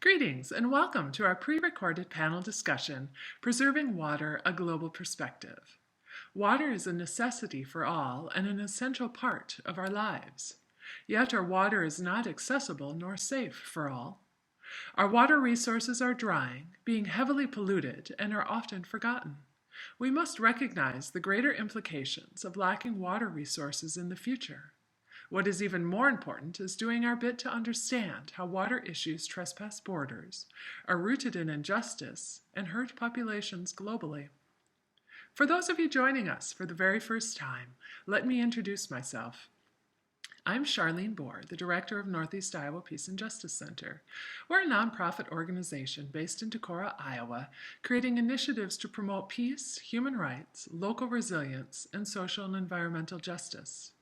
Greetings and welcome to our pre-recorded panel discussion, Preserving Water, a Global Perspective. Water is a necessity for all and an essential part of our lives. Yet our water is not accessible nor safe for all. Our water resources are drying, being heavily polluted, and are often forgotten. We must recognize the greater implications of lacking water resources in the future. What is even more important is doing our bit to understand how water issues trespass borders, are rooted in injustice, and hurt populations globally. For those of you joining us for the very first time, let me introduce myself. I'm Charlene Bohr, the Director of Northeast Iowa Peace and Justice Center. We're a nonprofit organization based in Decorah, Iowa, creating initiatives to promote peace, human rights, local resilience, and social and environmental justice.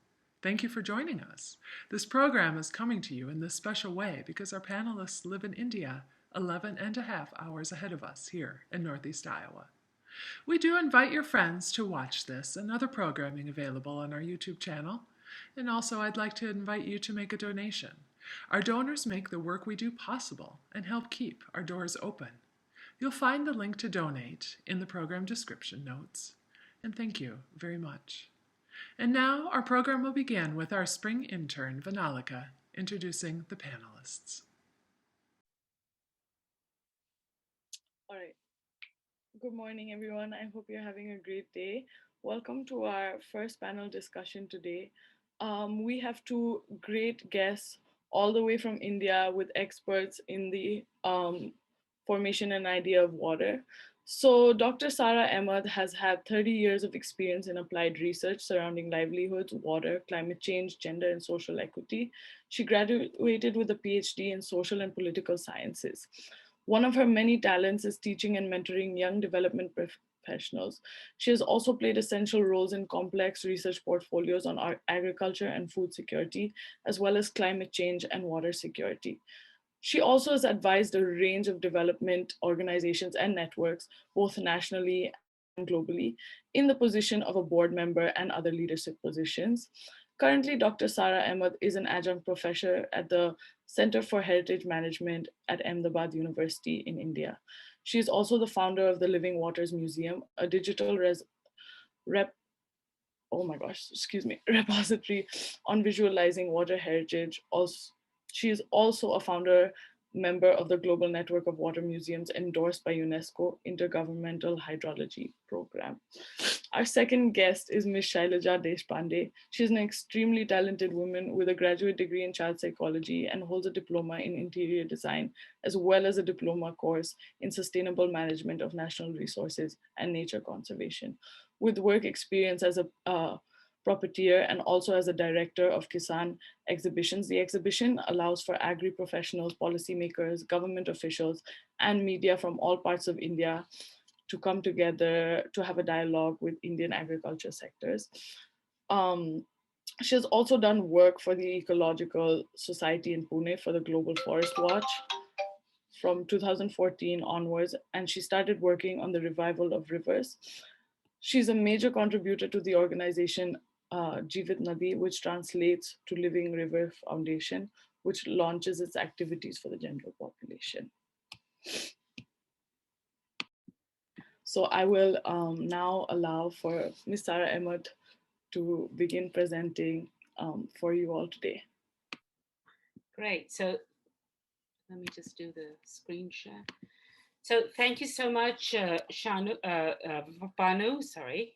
Thank you for joining us. This program is coming to you in this special way because our panelists live in India, 11 and a half hours ahead of us here in Northeast Iowa. We do invite your friends to watch this and other programming available on our YouTube channel. And also, I'd like to invite you to make a donation. Our donors make the work we do possible and help keep our doors open. You'll find the link to donate in the program description notes. And thank you very much. And now our program will begin with our spring intern, Vanalika, introducing the panelists. All right. Good morning, everyone. I hope you're having a great day. Welcome to our first panel discussion today. We have two great guests all the way from India with experts in the formation and idea of water. So Dr. Sara Ahmed has had 30 years of experience in applied research surrounding livelihoods, water, climate change, gender, and social equity. She graduated with a PhD in social and political sciences. One of her many talents is teaching and mentoring young development professionals. She has also played essential roles in complex research portfolios on agriculture and food security, as well as climate change and water security. She also has advised a range of development organizations and networks, both nationally and globally, in the position of a board member and other leadership positions. Currently, Dr. Sara Ahmed is an adjunct professor at the Center for Heritage Management at Ahmedabad University in India. She is also the founder of the Living Waters Museum, a digital repository on visualizing water heritage. She is also a founder member of the Global Network of Water Museums endorsed by UNESCO Intergovernmental Hydrology Program. Our second guest is Ms. Shailaja Deshpande. She's an extremely talented woman with a graduate degree in child psychology and holds a diploma in interior design, as well as a diploma course in sustainable management of national resources and nature conservation. With work experience as a puppeteer and also as a director of Kisan exhibitions. The exhibition allows for agri-professionals, policymakers, government officials, and media from all parts of India to come together to have a dialogue with Indian agriculture sectors. She has also done work for the Ecological Society in Pune for the Global Forest Watch from 2014 onwards, and she started working on the revival of rivers. She's a major contributor to the organization Jeevitnadi, which translates to Living River Foundation, which launches its activities for the general population. So I will now allow for Ms. Sara Ahmed to begin presenting for you all today. Great. So let me just do the screen share. So thank you so much, Banu, sorry.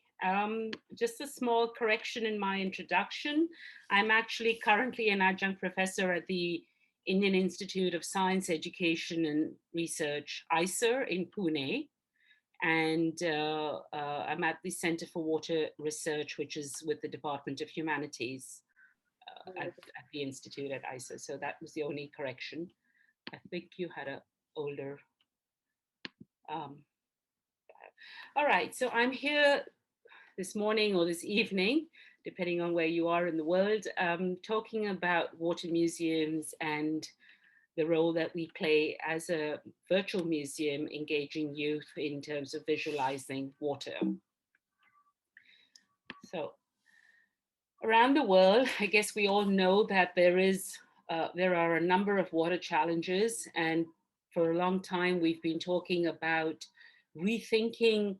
Just a small correction in my introduction. I'm actually currently an adjunct professor at the Indian Institute of Science, Education and Research, ISER, in Pune. And I'm at the Center for Water Research, which is with the Department of Humanities at the Institute at ISER. So that was the only correction. I think you had an older. All right, so I'm here this morning or this evening, depending on where you are in the world, talking about water museums and the role that we play as a virtual museum engaging youth in terms of visualizing water. So around the world, I guess we all know that there are a number of water challenges, and for a long time, we've been talking about rethinking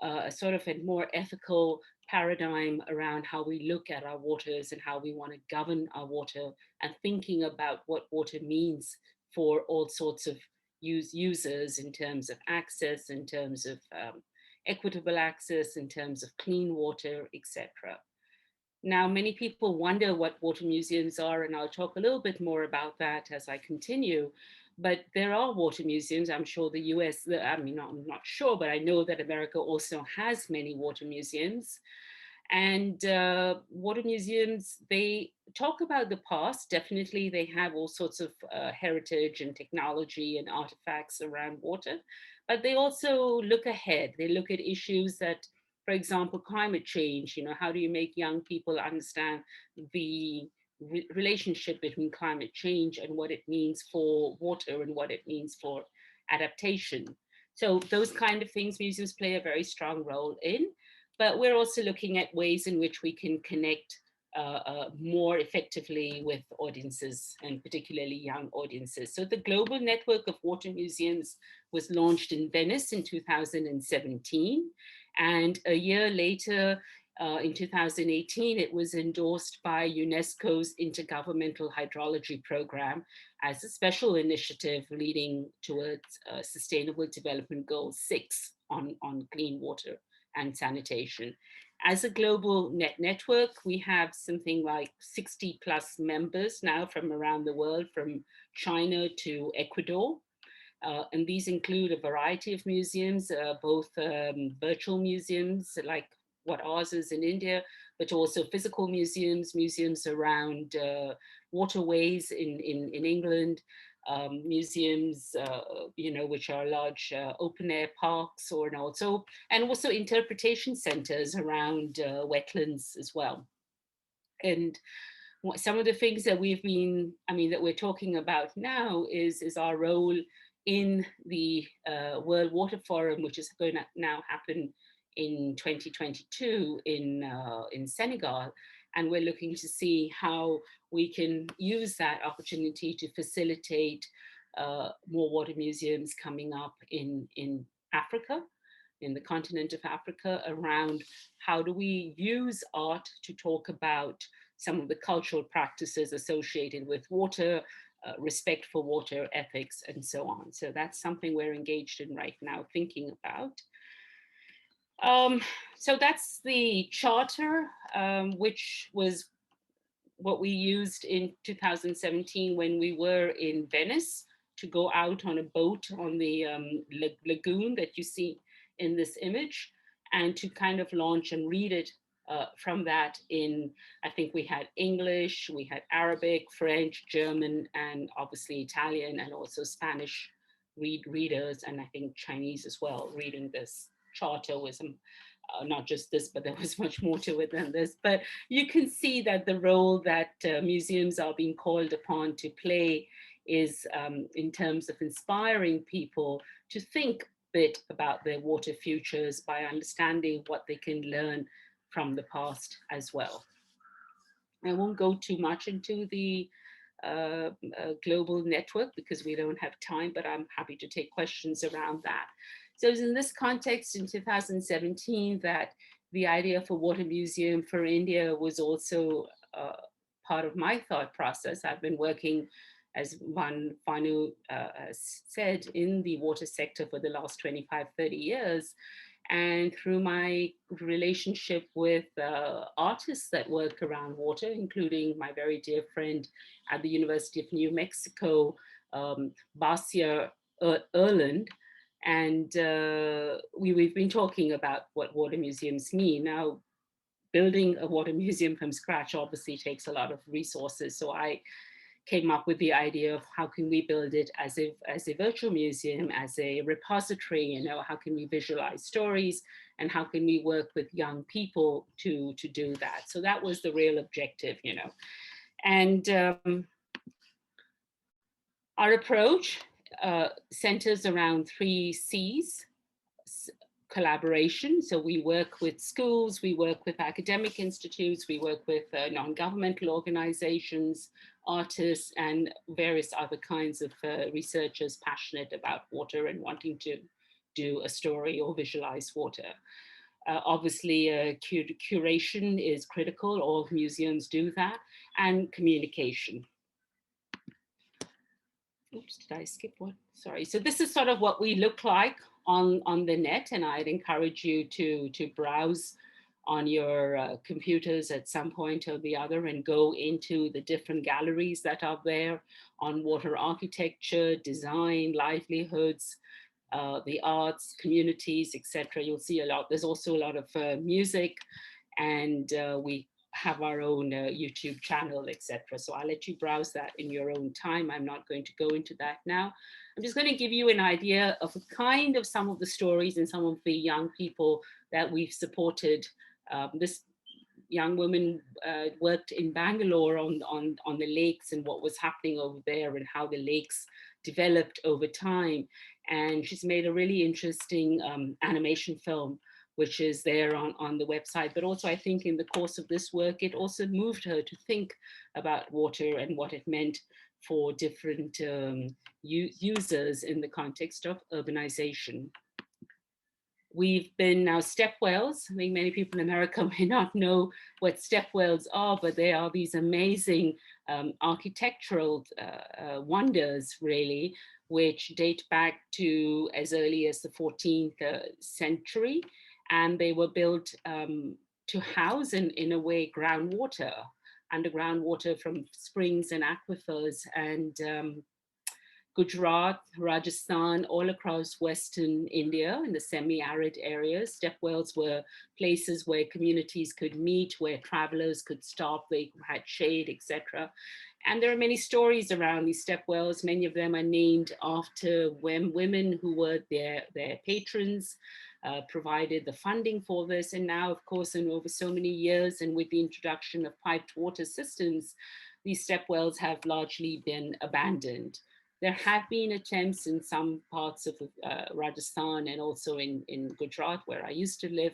a sort of a more ethical paradigm around how we look at our waters and how we want to govern our water, and thinking about what water means for all sorts of users in terms of access, in terms of equitable access, in terms of clean water, etc. Now, many people wonder what water museums are, and I'll talk a little bit more about that as I continue. But there are water museums. I'm sure the US, I mean, I'm not sure, but I know that America also has many water museums. And water museums, they talk about the past. Definitely, they have all sorts of heritage and technology and artifacts around water, but they also look ahead. They look at issues that, for example, climate change. You know, how do you make young people understand the relationship between climate change and what it means for water and what it means for adaptation? So those kind of things museums play a very strong role in. But we're also looking at ways in which we can connect more effectively with audiences, and particularly young audiences. So the Global Network of Water Museums was launched in Venice in 2017. And a year later, in 2018, it was endorsed by UNESCO's Intergovernmental Hydrology Program as a special initiative leading towards Sustainable Development Goal 6 on clean water and sanitation. As a global network, we have something like 60 plus members now from around the world, from China to Ecuador. And these include a variety of museums, both virtual museums like what ours is in India, but also physical museums, museums around waterways in England, museums, you know, which are large open air parks, or and also interpretation centers around wetlands as well. And some of the things that that we're talking about now is our role in the World Water Forum, which is going to now happen in 2022 in Senegal. And we're looking to see how we can use that opportunity to facilitate more water museums coming up in Africa, in the continent of Africa, around how do we use art to talk about some of the cultural practices associated with water, respect for water, ethics, and so on. So that's something we're engaged in right now, thinking about. So that's the charter, which was what we used in 2017 when we were in Venice, to go out on a boat on the lagoon that you see in this image, and to kind of launch and read it from that in, I think we had English, we had Arabic, French, German, and obviously Italian, and also Spanish readers, and I think Chinese as well, reading this charter with some, not just this, but there was much more to it than this. But you can see that the role that museums are being called upon to play is in terms of inspiring people to think a bit about their water futures by understanding what they can learn from the past as well. I won't go too much into the global network because we don't have time, but I'm happy to take questions around that. So it was in this context in 2017 that the idea for Water Museum for India was also part of my thought process. I've been working, as Vanu said, in the water sector for the last 25, 30 years. And through my relationship with artists that work around water, including my very dear friend at the University of New Mexico, Basia Erland, and we've been talking about what water museums mean. Now, building a water museum from scratch obviously takes a lot of resources. So I came up with the idea of how can we build it as a virtual museum, as a repository, you know, how can we visualize stories, and how can we work with young people to do that. So that was the real objective, you know. And our approach centers around 3 C's: collaboration. So we work with schools, we work with academic institutes, we work with non-governmental organizations, artists, and various other kinds of researchers passionate about water and wanting to do a story or visualize water. Obviously, curation is critical. All museums do that, and communication. Oops, did I skip one? Sorry. So this is sort of what we look like on the net, and I'd encourage you to browse on your computers at some point or the other and go into the different galleries that are there on water architecture, design, livelihoods, the arts, communities, etc. You'll see a lot. There's also a lot of music, and we have our own YouTube channel, etc. So I'll let you browse that in your own time. I'm not going to go into that now. I'm just going to give you an idea of a kind of some of the stories and some of the young people that we've supported. This young woman worked in Bangalore on the lakes and what was happening over there and how the lakes developed over time. And she's made a really interesting animation film, which is there on the website. But also I think in the course of this work, it also moved her to think about water and what it meant for different users in the context of urbanization. We've been now step wells. I think many people in America may not know what step wells are, but they are these amazing architectural wonders, really, which date back to as early as the 14th century. And they were built to house, in a way, groundwater, underground water from springs and aquifers. And Gujarat, Rajasthan, all across Western India in the semi-arid areas. Step wells were places where communities could meet, where travelers could stop, they had shade, etc. And there are many stories around these step wells. Many of them are named after women who were their patrons, provided the funding for this. And now, of course, in over so many years and with the introduction of piped water systems, these step wells have largely been abandoned. There have been attempts in some parts of Rajasthan and also in Gujarat, where I used to live,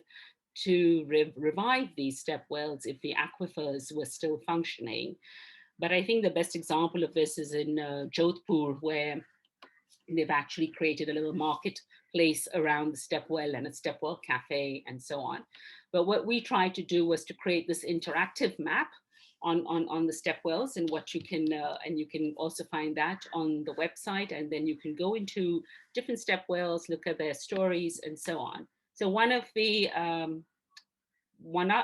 to revive these step wells if the aquifers were still functioning. But I think the best example of this is in Jodhpur, where they've actually created a little marketplace around the step well and a step well cafe and so on. But what we tried to do was to create this interactive map on the step wells, and what you can and you can also find that on the website, and then you can go into different step wells, look at their stories and so on. So one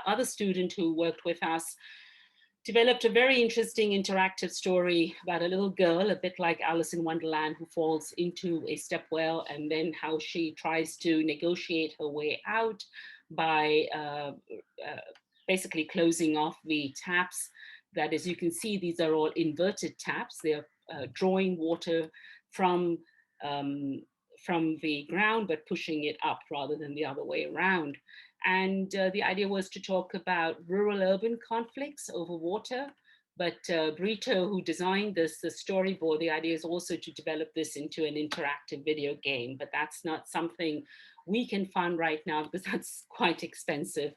other student who worked with us developed a very interesting interactive story about a little girl, a bit like Alice in Wonderland, who falls into a step well, and then how she tries to negotiate her way out by basically closing off the taps. That, as you can see, these are all inverted taps. They're drawing water from the ground, but pushing it up rather than the other way around. And the idea was to talk about rural-urban conflicts over water. But Brito, who designed the storyboard, the idea is also to develop this into an interactive video game. But that's not something we can fund right now, because that's quite expensive,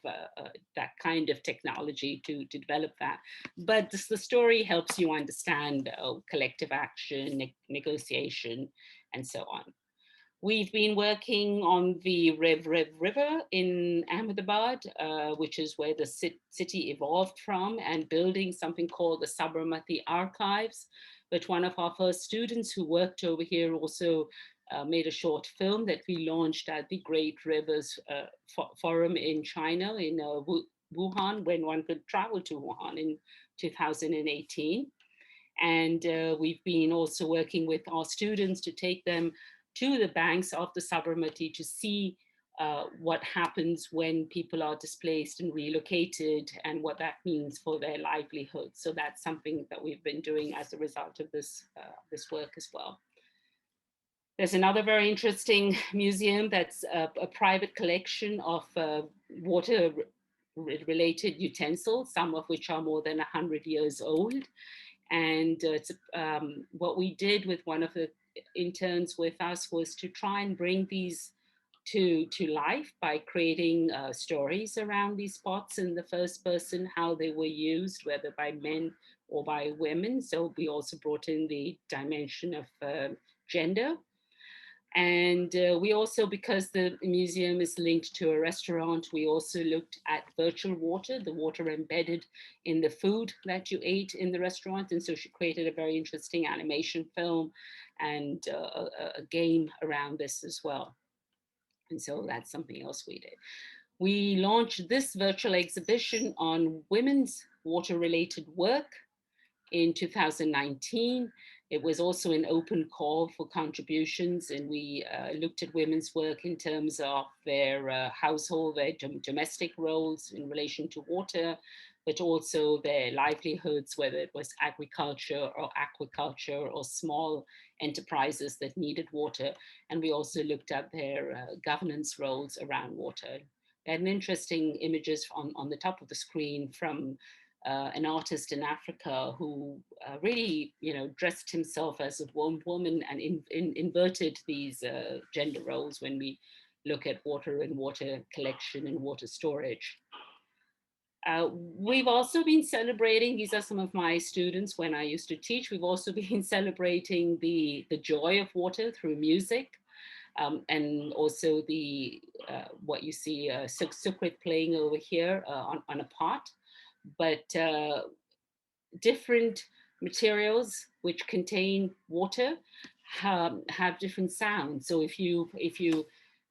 that kind of technology to develop that. But the story helps you understand collective action, negotiation, and so on. We've been working on the Rev River in Ahmedabad, which is where the city evolved from, and building something called the Sabarmati Archives. But one of our first students who worked over here also made a short film that we launched at the Great Rivers Forum in China, in Wuhan, when one could travel to Wuhan in 2018. And we've been also working with our students to take them to the banks of the Sabarmati to see what happens when people are displaced and relocated, and what that means for their livelihood. So that's something that we've been doing as a result of this work as well. There's another very interesting museum that's a private collection of water-related utensils, some of which are more than 100 years old. And what we did with one of the interns with us was to try and bring these to life by creating stories around these pots in the first person, how they were used, whether by men or by women. So we also brought in the dimension of gender. And we also, because the museum is linked to a restaurant, we also looked at virtual water, the water embedded in the food that you ate in the restaurant. And so she created a very interesting animation film and a game around this as well. And so that's something else we did. We launched this virtual exhibition on women's water-related work in 2019. It was also an open call for contributions, and we looked at women's work in terms of their household, their domestic roles in relation to water, but also their livelihoods, whether it was agriculture or aquaculture or small enterprises that needed water. And we also looked at their governance roles around water. They had an interesting images on the top of the screen from an artist in Africa who really, dressed himself as a woman and inverted these gender roles when we look at water and water collection and water storage. We've also been celebrating, these are some of my students when I used to teach, we've also been celebrating the joy of water through music. And also the what you see Sukrit playing over here on a pot, but different materials which contain water have different sounds. So if you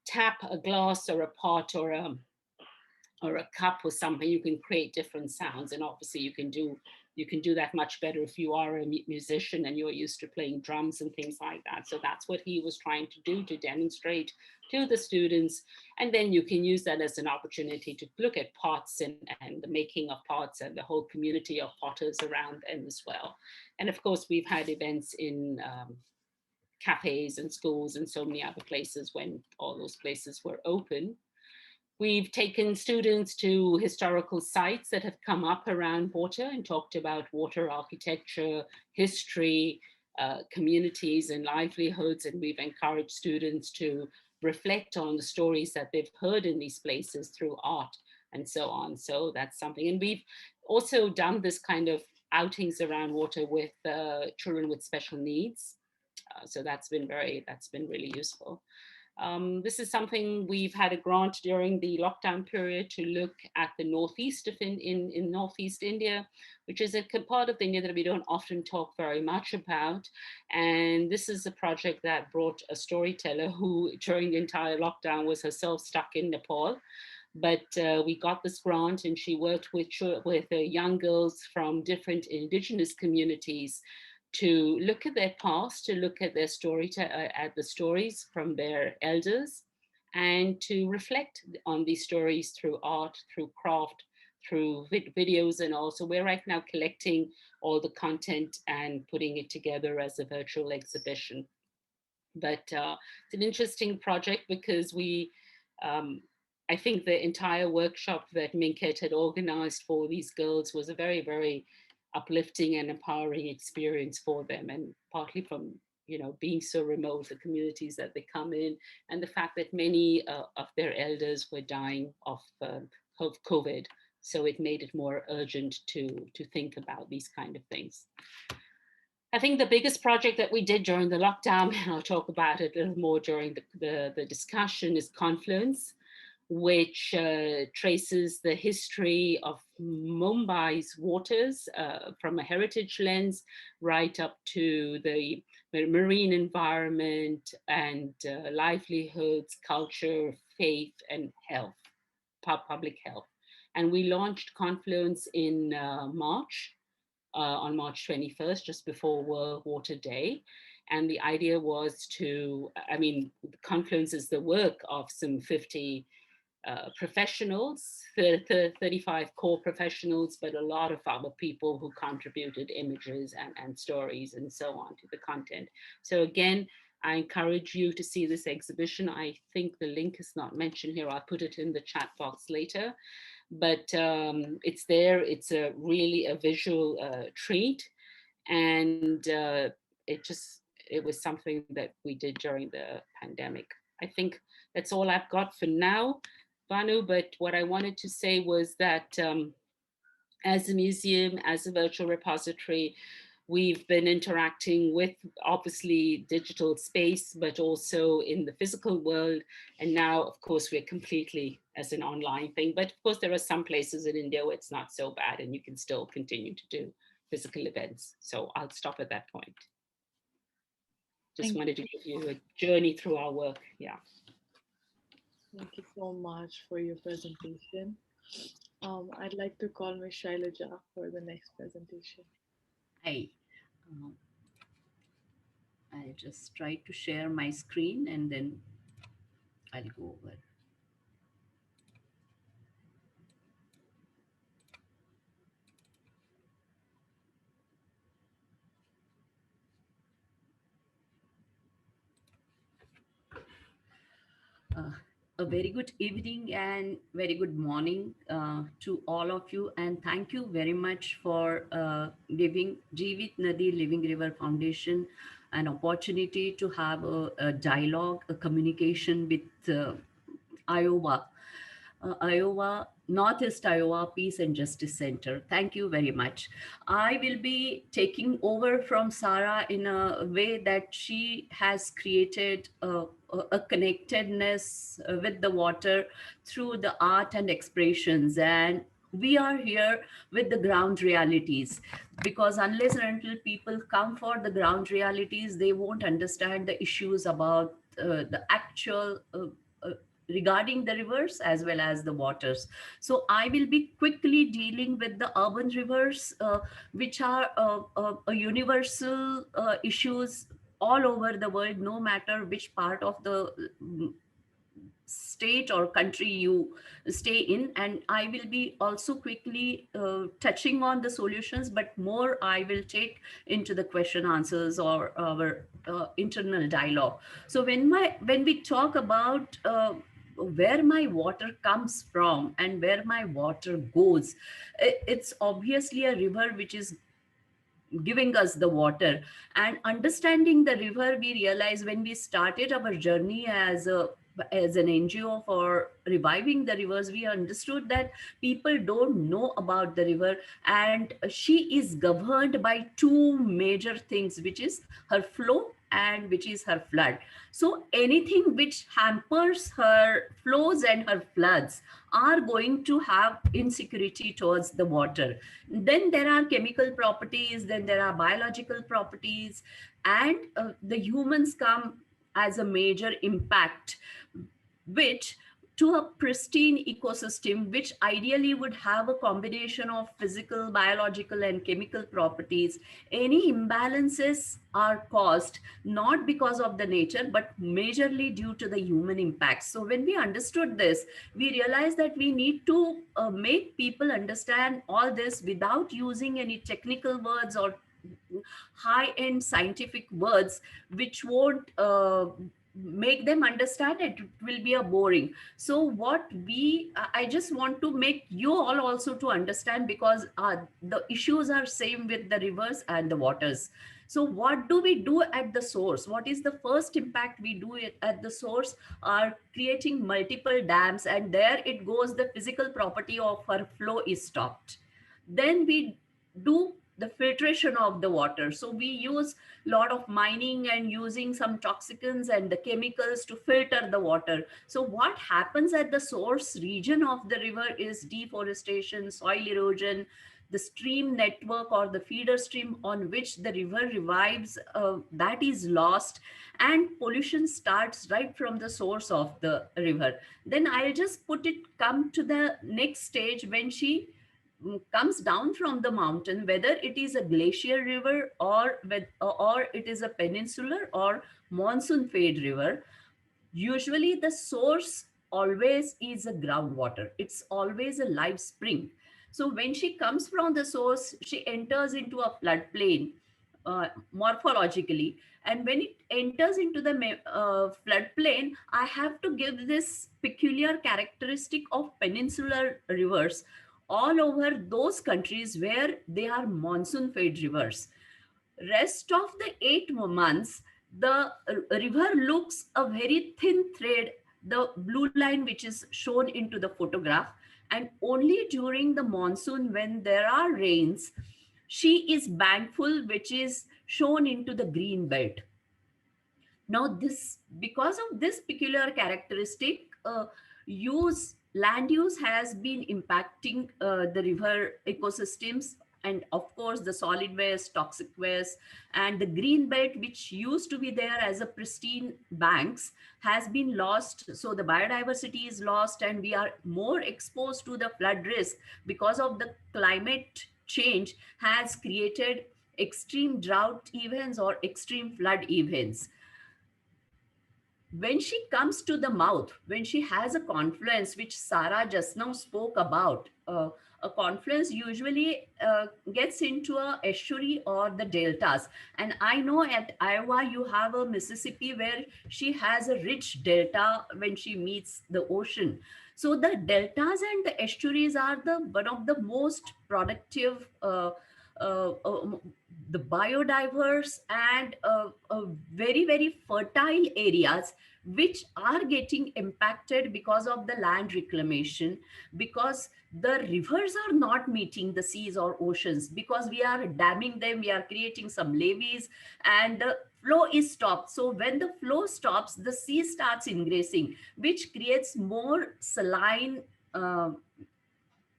tap a glass or a pot or a cup or something, you can create different sounds. And obviously you can do that much better if you are a musician and you're used to playing drums and things like that. So that's what he was trying to do, to demonstrate to the students. And then you can use that as an opportunity to look at pots and the making of pots and the whole community of potters around them as well. And of course, we've had events in cafes and schools and so many other places when all those places were open. We've taken students to historical sites that have come up around water and talked about water architecture, history, communities and livelihoods. And we've encouraged students to reflect on the stories that they've heard in these places through art and so on. So that's something. And we've also done this kind of outings around water with children with special needs. So that's been really useful. This is something we've had a grant during the lockdown period to look at the northeast of in northeast India, which is a part of India that we don't often talk very much about. And this is a project that brought a storyteller who during the entire lockdown was herself stuck in Nepal. But we got this grant and she worked with young girls from different indigenous communities to look at their past, to look at their at the stories from their elders, and to reflect on these stories through art, through craft, through videos, and also we're right now collecting all the content and putting it together as a virtual exhibition. But it's an interesting project because I think the entire workshop that Minket had organized for these girls was a very, very uplifting and empowering experience for them, and partly from being so remote, the communities that they come in, and the fact that many of their elders were dying of COVID, so it made it more urgent to think about these kind of things. I think the biggest project that we did during the lockdown, and I'll talk about it a little more during the discussion, is Confluence, which traces the history of Mumbai's waters from a heritage lens right up to the marine environment and livelihoods, culture, faith, and health, public health. And we launched Confluence in March, on March 21st, just before World Water Day. And the idea was Confluence is the work of some 50 professionals, 35 core professionals, but a lot of other people who contributed images and stories and so on to the content. So again, I encourage you to see this exhibition. I think the link is not mentioned here. I'll put it in the chat box later, but it's there. It's really a visual treat. And it was something that we did during the pandemic. I think that's all I've got for now, Vanu. But what I wanted to say was that as a museum, as a virtual repository, we've been interacting with obviously digital space, but also in the physical world. And now, of course, we're completely as an online thing. But of course, there are some places in India where it's not so bad and you can still continue to do physical events. So I'll stop at that point. Just wanted to give you a journey through our work. Yeah. Thank you so much for your presentation. I'd like to call Ms. Shailaja for the next presentation. Hi. Um, I'll just try to share my screen and then I'll go over. A very good evening and very good morning to all of you, and thank you very much for giving Jeevitnadi Living River Foundation an opportunity to have a dialogue, a communication with Iowa. Northeast Iowa Peace and Justice Center. Thank you very much. I will be taking over from Sara in a way that she has created a connectedness with the water through the art and expressions. And we are here with the ground realities, because unless and until people come for the ground realities, they won't understand the issues about the actual regarding the rivers as well as the waters. So I will be quickly dealing with the urban rivers, which are a universal issues all over the world, no matter which part of the state or country you stay in. And I will be also quickly touching on the solutions, but more I will take into the question answers or our internal dialogue. So when we talk about where my water comes from and where my water goes, it's obviously a river which is giving us the water. And understanding the river, we realize when we started our journey as an NGO for reviving the rivers, we understood that people don't know about the river, and she is governed by two major things, which is her flow and which is her flood. So anything which hampers her flows and her floods are going to have insecurity towards the water. Then there are chemical properties, then there are biological properties, and the humans come as a major impact, which to a pristine ecosystem, which ideally would have a combination of physical, biological, and chemical properties, any imbalances are caused not because of the nature, but majorly due to the human impacts. So when we understood this, we realized that we need to make people understand all this without using any technical words or high-end scientific words, which won't make them understand it. It will be a boring. So I just want to make you all also to understand, because the issues are same with the rivers and the waters. So what do we do at the source? What is the first impact we do at the source? Are creating multiple dams, and there it goes, the physical property of our flow is stopped. Then we do the filtration of the water. So we use a lot of mining and using some toxicants and the chemicals to filter the water. So what happens at the source region of the river is deforestation, soil erosion, the stream network or the feeder stream on which the river revives, that is lost, and pollution starts right from the source of the river. Then I'll just come to the next stage when she comes down from the mountain, whether it is a glacier river or it is a peninsular or monsoon fed river. Usually the source always is a groundwater. It's always a live spring. So when she comes from the source, she enters into a floodplain morphologically. And when it enters into the floodplain, I have to give this peculiar characteristic of peninsular rivers all over those countries where they are monsoon fed rivers. Rest of the 8 months, the river looks a very thin thread, the blue line which is shown into the photograph. And only during the monsoon, when there are rains, she is bankful, which is shown into the green belt. Now, this, because of this peculiar characteristic, land use has been impacting the river ecosystems, and of course the solid waste, toxic waste, and the green belt, which used to be there as a pristine banks, has been lost. So the biodiversity is lost, and we are more exposed to the flood risk because of the climate change has created extreme drought events or extreme flood events. When she comes to the mouth, when she has a confluence, which Sara just now spoke about, a confluence usually gets into a estuary or the deltas. And I know at Iowa, you have a Mississippi where she has a rich delta when she meets the ocean. So the deltas and the estuaries are the one of the most productive uh, uh, the biodiverse and very, very fertile areas, which are getting impacted because of the land reclamation, because the rivers are not meeting the seas or oceans, because we are damming them, we are creating some levees, and the flow is stopped. So when the flow stops, the sea starts ingressing, which creates more saline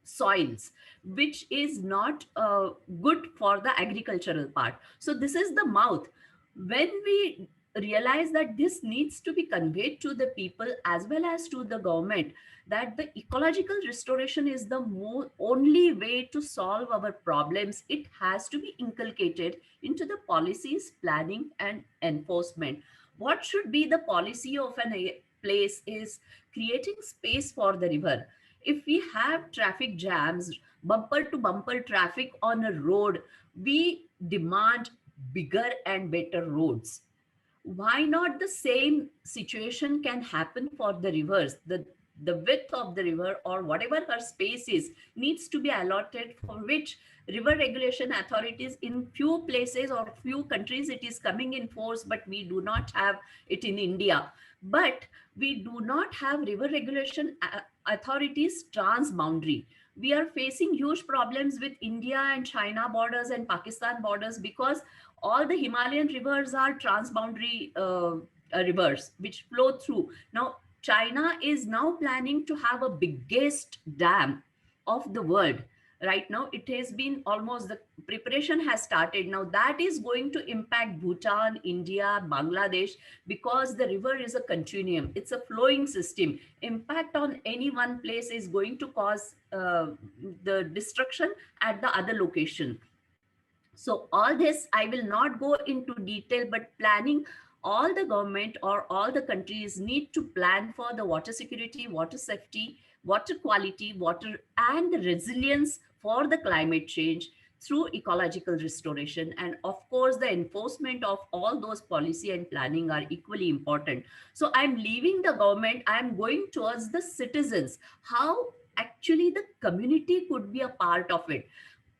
soils, which is not good for the agricultural part. So this is the mouth. When we realize that this needs to be conveyed to the people as well as to the government, that the ecological restoration is the only way to solve our problems, it has to be inculcated into the policies, planning, and enforcement. What should be the policy of a place is creating space for the river. If we have traffic jams, bumper to bumper traffic on a road, we demand bigger and better roads. Why not the same situation can happen for the rivers? The width of the river or whatever her space is needs to be allotted, for which river regulation authorities in few places or few countries it is coming in force, but we do not have it in India. But we do not have river regulation authorities transboundary. We are facing huge problems with India and China borders and Pakistan borders, because all the Himalayan rivers are transboundary rivers which flow through. Now, China is now planning to have a biggest dam of the world. Right now, it has been almost, the preparation has started. Now, that is going to impact Bhutan, India, Bangladesh, because the river is a continuum. It's a flowing system. Impact on any one place is going to cause the destruction at the other location. So all this, I will not go into detail, but planning, all the government or all the countries need to plan for the water security, water safety, water quality, water and the resilience for the climate change through ecological restoration. And of course, the enforcement of all those policy and planning are equally important. So I'm leaving the government, I'm going towards the citizens, how actually the community could be a part of it.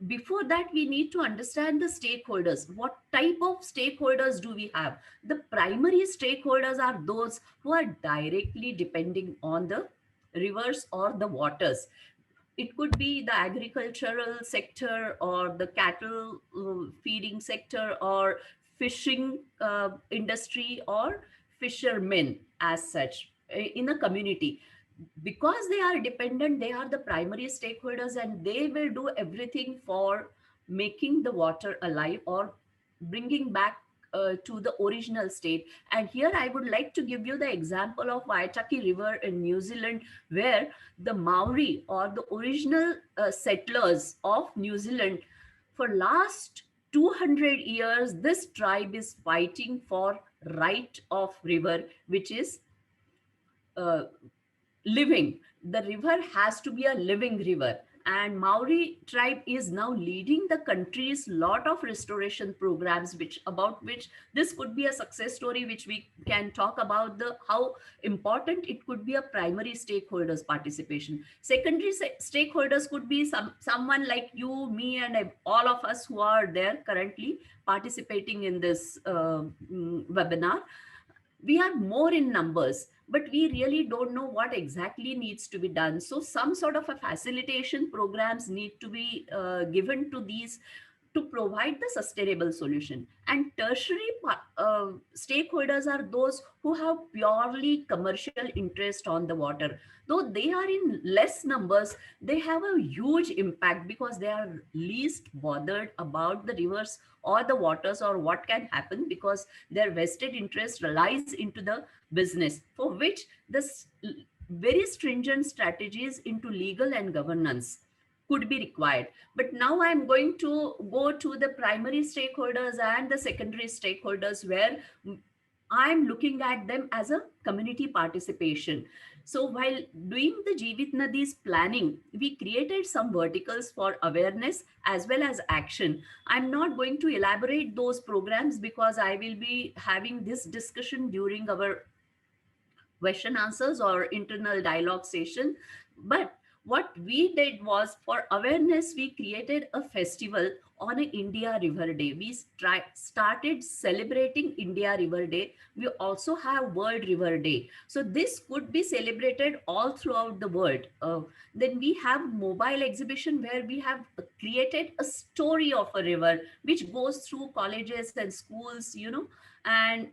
Before that, we need to understand the stakeholders. What type of stakeholders do we have? The primary stakeholders are those who are directly depending on the rivers or the waters. It could be the agricultural sector or the cattle feeding sector or fishing industry or fishermen as such in a community. Because they are dependent, they are the primary stakeholders, and they will do everything for making the water alive or bringing back to the original state. And here I would like to give you the example of Waitaki River in New Zealand, where the Maori or the original settlers of New Zealand, for last 200 years, this tribe is fighting for right of river, which is uh, living. The river has to be a living river. And Maori tribe is now leading the country's lot of restoration programs, which about which this could be a success story, which we can talk about the how important it could be a primary stakeholders participation. Secondary stakeholders could be someone like you, me, and all of us who are there currently participating in this webinar. We are more in numbers, but we really don't know what exactly needs to be done. So some sort of a facilitation programs need to be given to these to provide the sustainable solution. And tertiary stakeholders are those who have purely commercial interest on the water. Though they are in less numbers, they have a huge impact because they are least bothered about the rivers or the waters or what can happen, because their vested interest relies into the business, for which this very stringent strategies into legal and governance could be required. But now I'm going to go to the primary stakeholders and the secondary stakeholders, where I'm looking at them as a community participation. So while doing the Jeevitnadi's planning, we created some verticals for awareness as well as action. I'm not going to elaborate those programs because I will be having this discussion during our question answers or internal dialogue session. But what we did was, for awareness, we created a festival on a India River Day. We started celebrating India River Day. We also have World River Day. So this could be celebrated all throughout the world. Then we have mobile exhibition where we have created a story of a river which goes through colleges and schools, and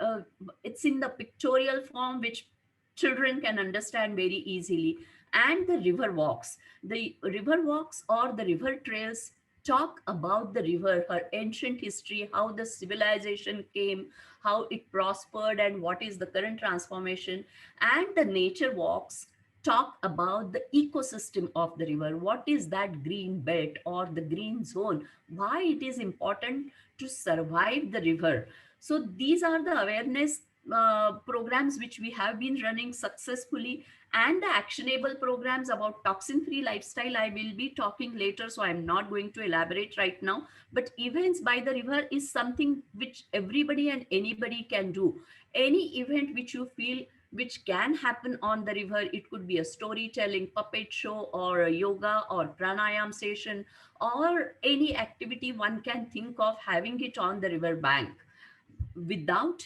it's in the pictorial form which children can understand very easily. And the river walks, or the river trails, talk about the river, her ancient history, how the civilization came, how it prospered, and what is the current transformation. And the nature walks talk about the ecosystem of the river. What is that green belt or the green zone, why it is important to survive the river. So these are the awareness programs which we have been running successfully. And the actionable programs about toxin-free lifestyle, I will be talking later, so I'm not going to elaborate right now. But events by the river is something which everybody and anybody can do. Any event which you feel which can happen on the river, it could be a storytelling, puppet show, or a yoga or pranayam session, or any activity one can think of having it on the river bank without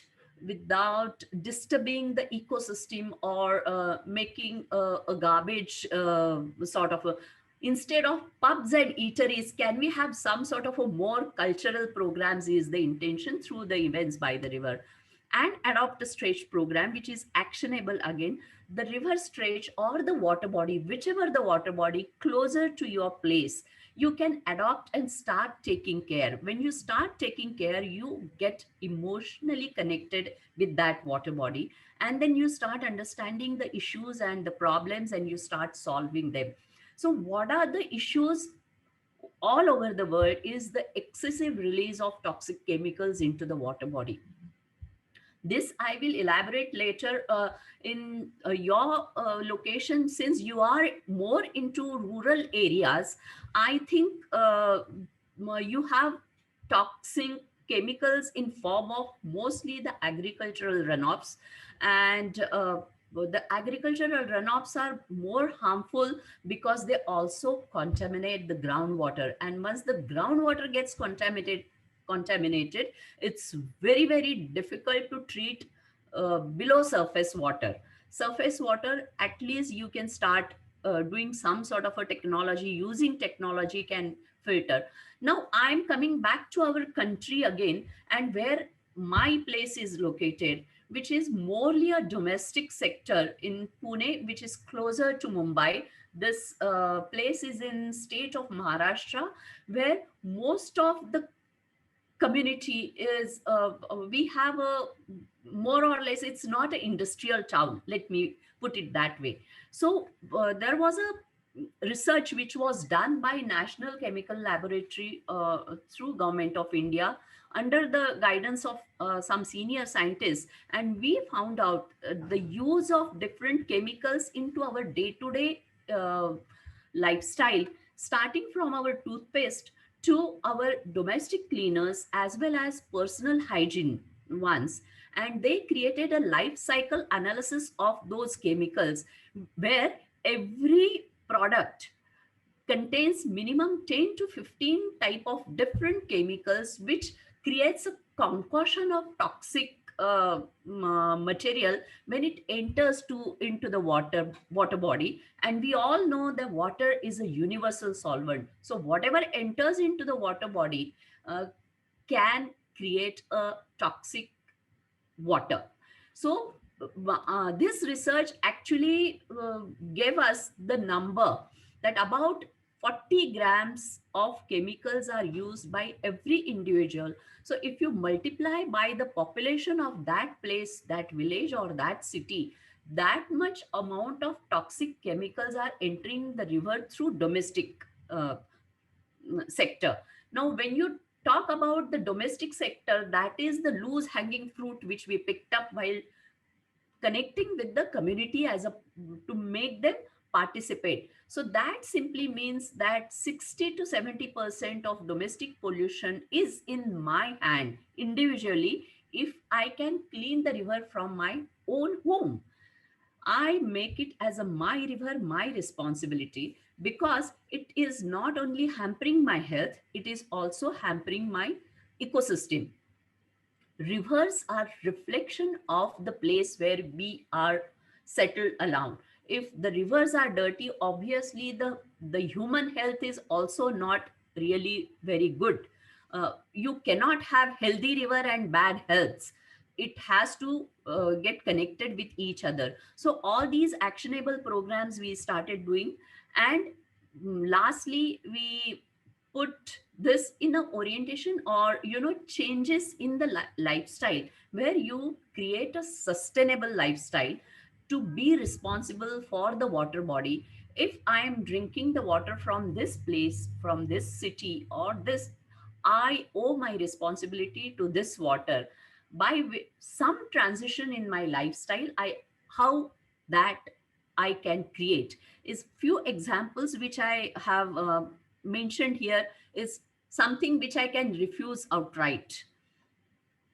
disturbing the ecosystem or making a garbage sort of a. Instead of pubs and eateries, can we have some sort of a more cultural programs is the intention through the events by the river. And adopt a stretch program which is actionable again. The river stretch or the water body, whichever the water body closer to your place, you can adopt and start taking care. When you start taking care, you get emotionally connected with that water body, and then you start understanding the issues and the problems, and you start solving them. So what are the issues all over the world is the excessive release of toxic chemicals into the water body. This I will elaborate later in your location. Since you are more into rural areas, I think you have toxic chemicals in form of mostly the agricultural runoffs. And the agricultural runoffs are more harmful because they also contaminate the groundwater. And once the groundwater gets contaminated, it's very, very difficult to treat below surface water. Surface water, at least you can start doing some sort of a technology, using technology can filter. Now I'm coming back to our country again, and where my place is located, which is morely a domestic sector in Pune, which is closer to Mumbai. This place is in state of Maharashtra, where most of the community is we have a more or less, it's not an industrial town, let me put it that way. So there was a research which was done by National Chemical Laboratory through Government of India under the guidance of some senior scientists, and we found out the use of different chemicals into our day-to-day lifestyle starting from our toothpaste to our domestic cleaners as well as personal hygiene ones. And they created a life cycle analysis of those chemicals where every product contains minimum 10 to 15 type of different chemicals, which creates a concoction of toxic material when it enters into the water body. And we all know that water is a universal solvent, so whatever enters into the water body uh, can create a toxic water. So this research actually gave us the number that about 40 grams of chemicals are used by every individual. So if you multiply by the population of that place, that village or that city, that much amount of toxic chemicals are entering the river through domestic sector. Now, when you talk about the domestic sector, that is the loose hanging fruit which we picked up while connecting with the community as a to make them participate. So that simply means that 60 to 70% of domestic pollution is in my hand individually. If I can clean the river from my own home, I make it as a my river, my responsibility, because it is not only hampering my health, it is also hampering my ecosystem. Rivers are reflection of the place where we are settled around. If the rivers are dirty, obviously the human health is also not really very good. You cannot have healthy river and bad health. It has to get connected with each other. So all these actionable programs we started doing. And lastly, we put this in a orientation or changes in the lifestyle, where you create a sustainable lifestyle to be responsible for the water body. If I am drinking the water from this place, from this city or this, I owe my responsibility to this water. By some transition in my lifestyle, I how that I can create is few examples which I have mentioned here. Is something which I can refuse outright: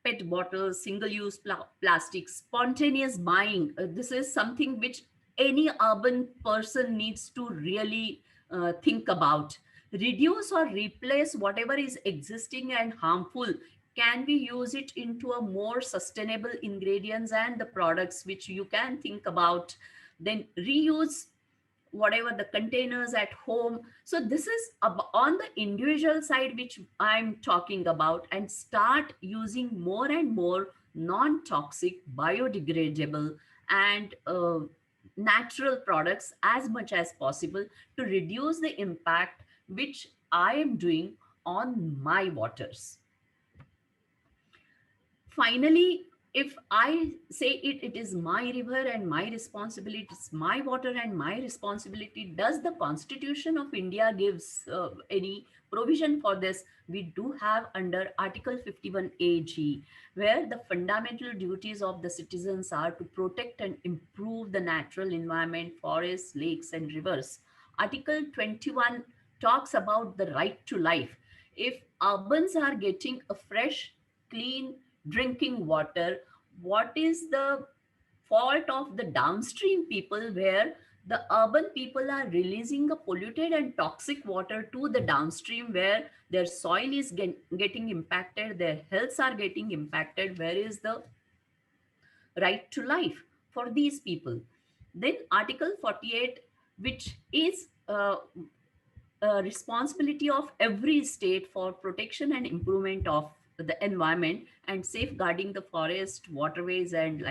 PET bottles, single-use plastics, spontaneous buying. This is something which any urban person needs to really think about. Reduce or replace whatever is existing and harmful. Can we use it into a more sustainable ingredients and the products which you can think about? Then reuse whatever the containers at home. So this is on the individual side which I'm talking about, and start using more and more non-toxic, biodegradable and natural products as much as possible to reduce the impact which I am doing on my waters. Finally, if I say it is my river and my responsibility, it's my water and my responsibility, does the Constitution of India gives any provision for this? We do have under Article 51 AG, where the fundamental duties of the citizens are to protect and improve the natural environment, forests, lakes, and rivers. Article 21 talks about the right to life. If urbans are getting a fresh, clean drinking water, what is the fault of the downstream people, where the urban people are releasing a polluted and toxic water to the downstream, where their soil is getting impacted, their healths are getting impacted? Where is the right to life for these people? Then Article 48, which is responsibility of every state for protection and improvement of the environment and safeguarding the forest, waterways, and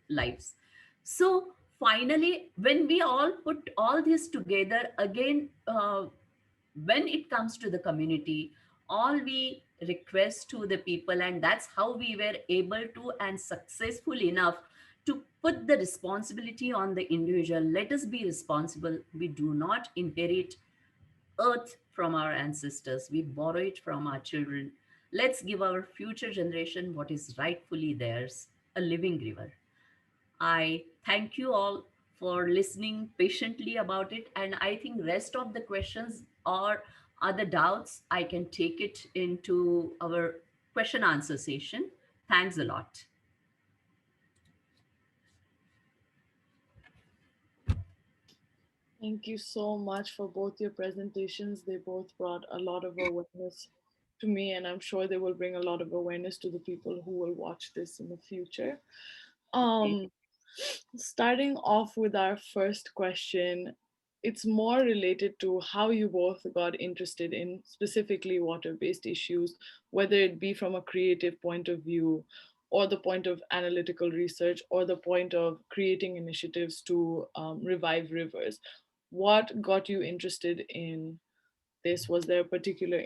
lives. So finally, when we all put all this together again, when it comes to the community, all we request to the people, and that's how we were able to and successful enough to put the responsibility on the individual. Let us be responsible. We do not inherit earth from our ancestors, we borrow it from our children. Let's give our future generation what is rightfully theirs, a living river. I thank you all for listening patiently about it. And I think rest of the questions or other doubts, I can take it into our question answer session. Thanks a lot. Thank you so much for both your presentations. They both brought a lot of awareness to me, and I'm sure they will bring a lot of awareness to the people who will watch this in the future. Okay. Um, Starting off with our first question, it's more related to how you both got interested in specifically water based issues, whether it be from a creative point of view, or the point of analytical research, or the point of creating initiatives to revive rivers. What got you interested in this? Was there a particular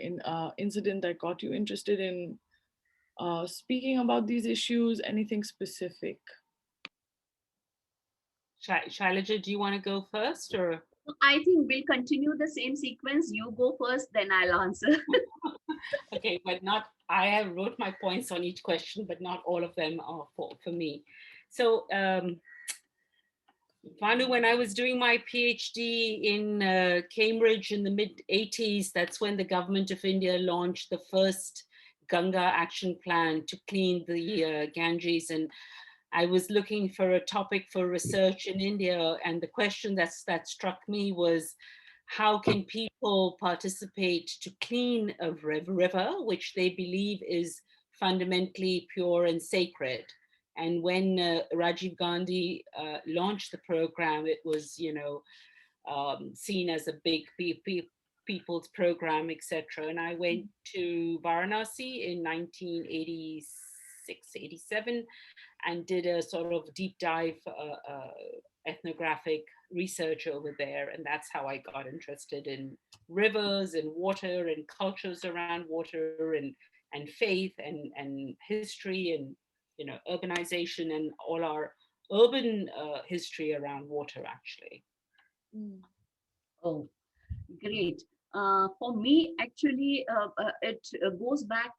incident that got you interested in speaking about these issues? Anything specific? Shailaja, do you want to go first or? I think we'll continue the same sequence. You go first, then I'll answer. Okay, but not, I have wrote my points on each question, but not all of them are for me. So, Vanu, when I was doing my PhD in Cambridge in the mid 80s, that's when the government of India launched the first Ganga action plan to clean the Ganges. And I was looking for a topic for research in India. And the question that struck me was, how can people participate to clean a river, which they believe is fundamentally pure and sacred? And when Rajiv Gandhi launched the program, it was, seen as a big people's program, etc. And I went to Varanasi in 1986, 87, and did a sort of deep dive ethnographic research over there. And that's how I got interested in rivers and water and cultures around water and faith and history and urbanization and all our urban history around water actually. Mm. Oh, great. For me, actually, it goes back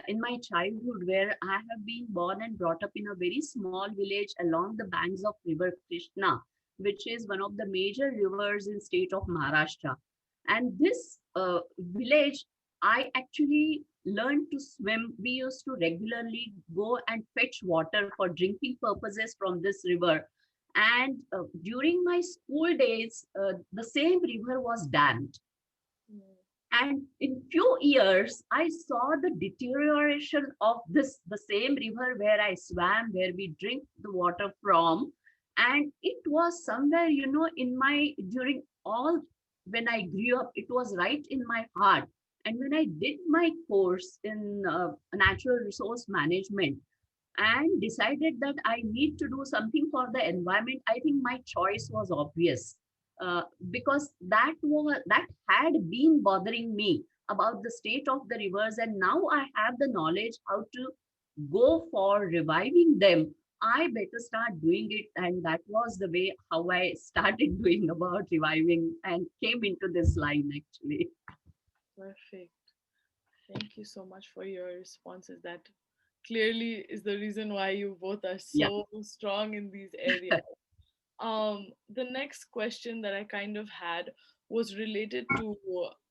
in my childhood, where I have been born and brought up in a very small village along the banks of River Krishna, which is one of the major rivers in state of Maharashtra. And this village, I actually learned to swim. We used to regularly go and fetch water for drinking purposes from this river. And during my school days, the same river was dammed. Mm. And in few years, I saw the deterioration of this, the same river where I swam, where we drink the water from. And it was somewhere, in my, during all, when I grew up, it was right in my heart. And when I did my course in natural resource management, and decided that I need to do something for the environment, I think my choice was obvious, because that had been bothering me about the state of the rivers, and now I have the knowledge how to go for reviving them. I better start doing it, and that was the way how I started doing about reviving and came into this line actually. Perfect. Thank you so much for your responses. That clearly is the reason why you both are Yeah. so strong in these areas. The next question that I kind of had was related to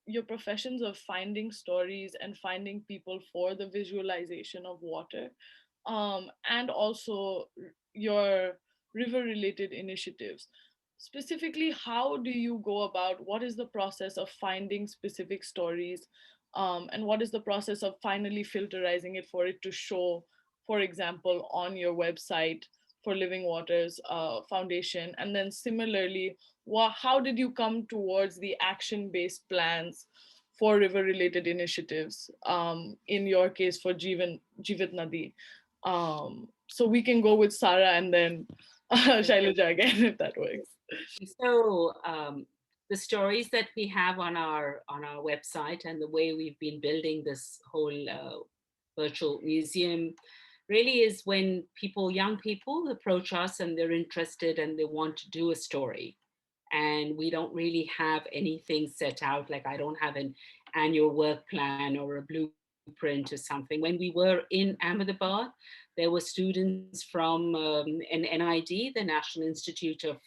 your professions of finding stories and finding people for the visualization of water, and also your river related initiatives. Specifically, how do you go about, what is the process of finding specific stories, and what is the process of finally filterizing it for it to show, for example, on your website for Living Waters Foundation? And then similarly, how did you come towards the action-based plans for river-related initiatives? In your case, for Jeevitnadi. So we can go with Sara and then Shailaja again, if that works. So the stories that we have on our website and the way we've been building this whole virtual museum really is when young people approach us and they're interested and they want to do a story. And we don't really have anything set out, like I don't have an annual work plan or a blueprint blueprint or something. When we were in Ahmedabad, there were students from NID, the National Institute of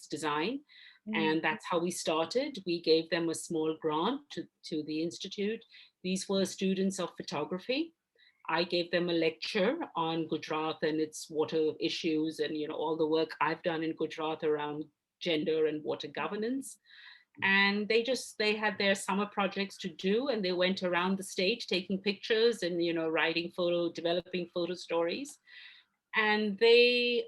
Design, and that's how we started. We gave them a small grant to the institute. These were students of photography. I gave them a lecture on Gujarat and its water issues, and all the work I've done in Gujarat around gender and water governance. And they had their summer projects to do, and they went around the state taking pictures and writing developing photo stories. And they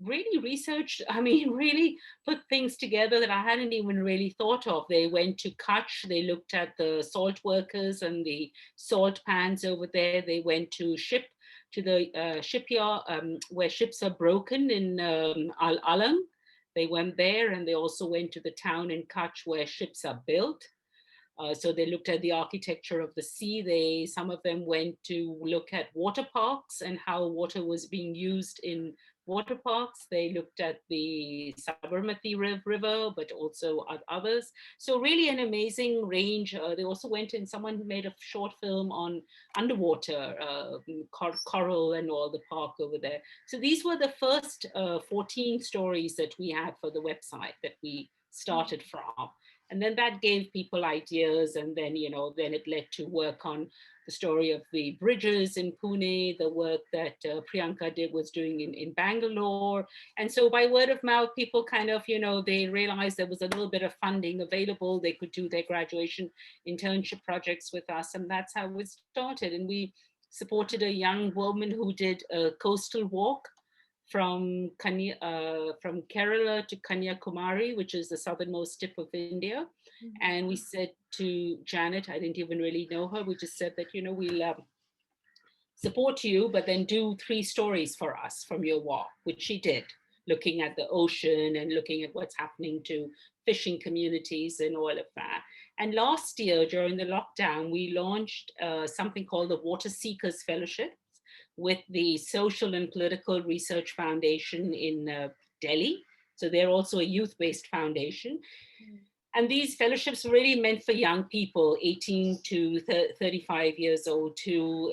really researched, really put things together that I hadn't even really thought of. They went to Kutch, they looked at the salt workers and the salt pans over there. They went to the shipyard where ships are broken in Al Alam. They went there, and they also went to the town in Kutch where ships are built. So they looked at the architecture of the sea. Some of them went to look at water parks and how water was being used in water parks. They looked at the Sabarmati River, but also others. So really an amazing range. They also went in, someone made a short film on underwater coral and all the park over there. So these were the first 14 stories that we had for the website that we started from. And then that gave people ideas. And then, then it led to work on the story of the bridges in Pune, the work that Priyanka was doing in Bangalore. And so by word of mouth, people kind of, they realized there was a little bit of funding available. They could do their graduation internship projects with us. And that's how it started. And we supported a young woman who did a coastal walk from Kerala to Kanyakumari, which is the southernmost tip of India. And we said to Janet, I didn't even really know her, we just said that, we'll support you, but then do 3 stories for us from your walk, which she did, looking at the ocean and looking at what's happening to fishing communities and all of that. And last year, during the lockdown, we launched something called the Water Seekers Fellowship with the Social and Political Research Foundation in Delhi. So they're also a youth-based foundation. And these fellowships were really meant for young people, 18 to 35 years old, to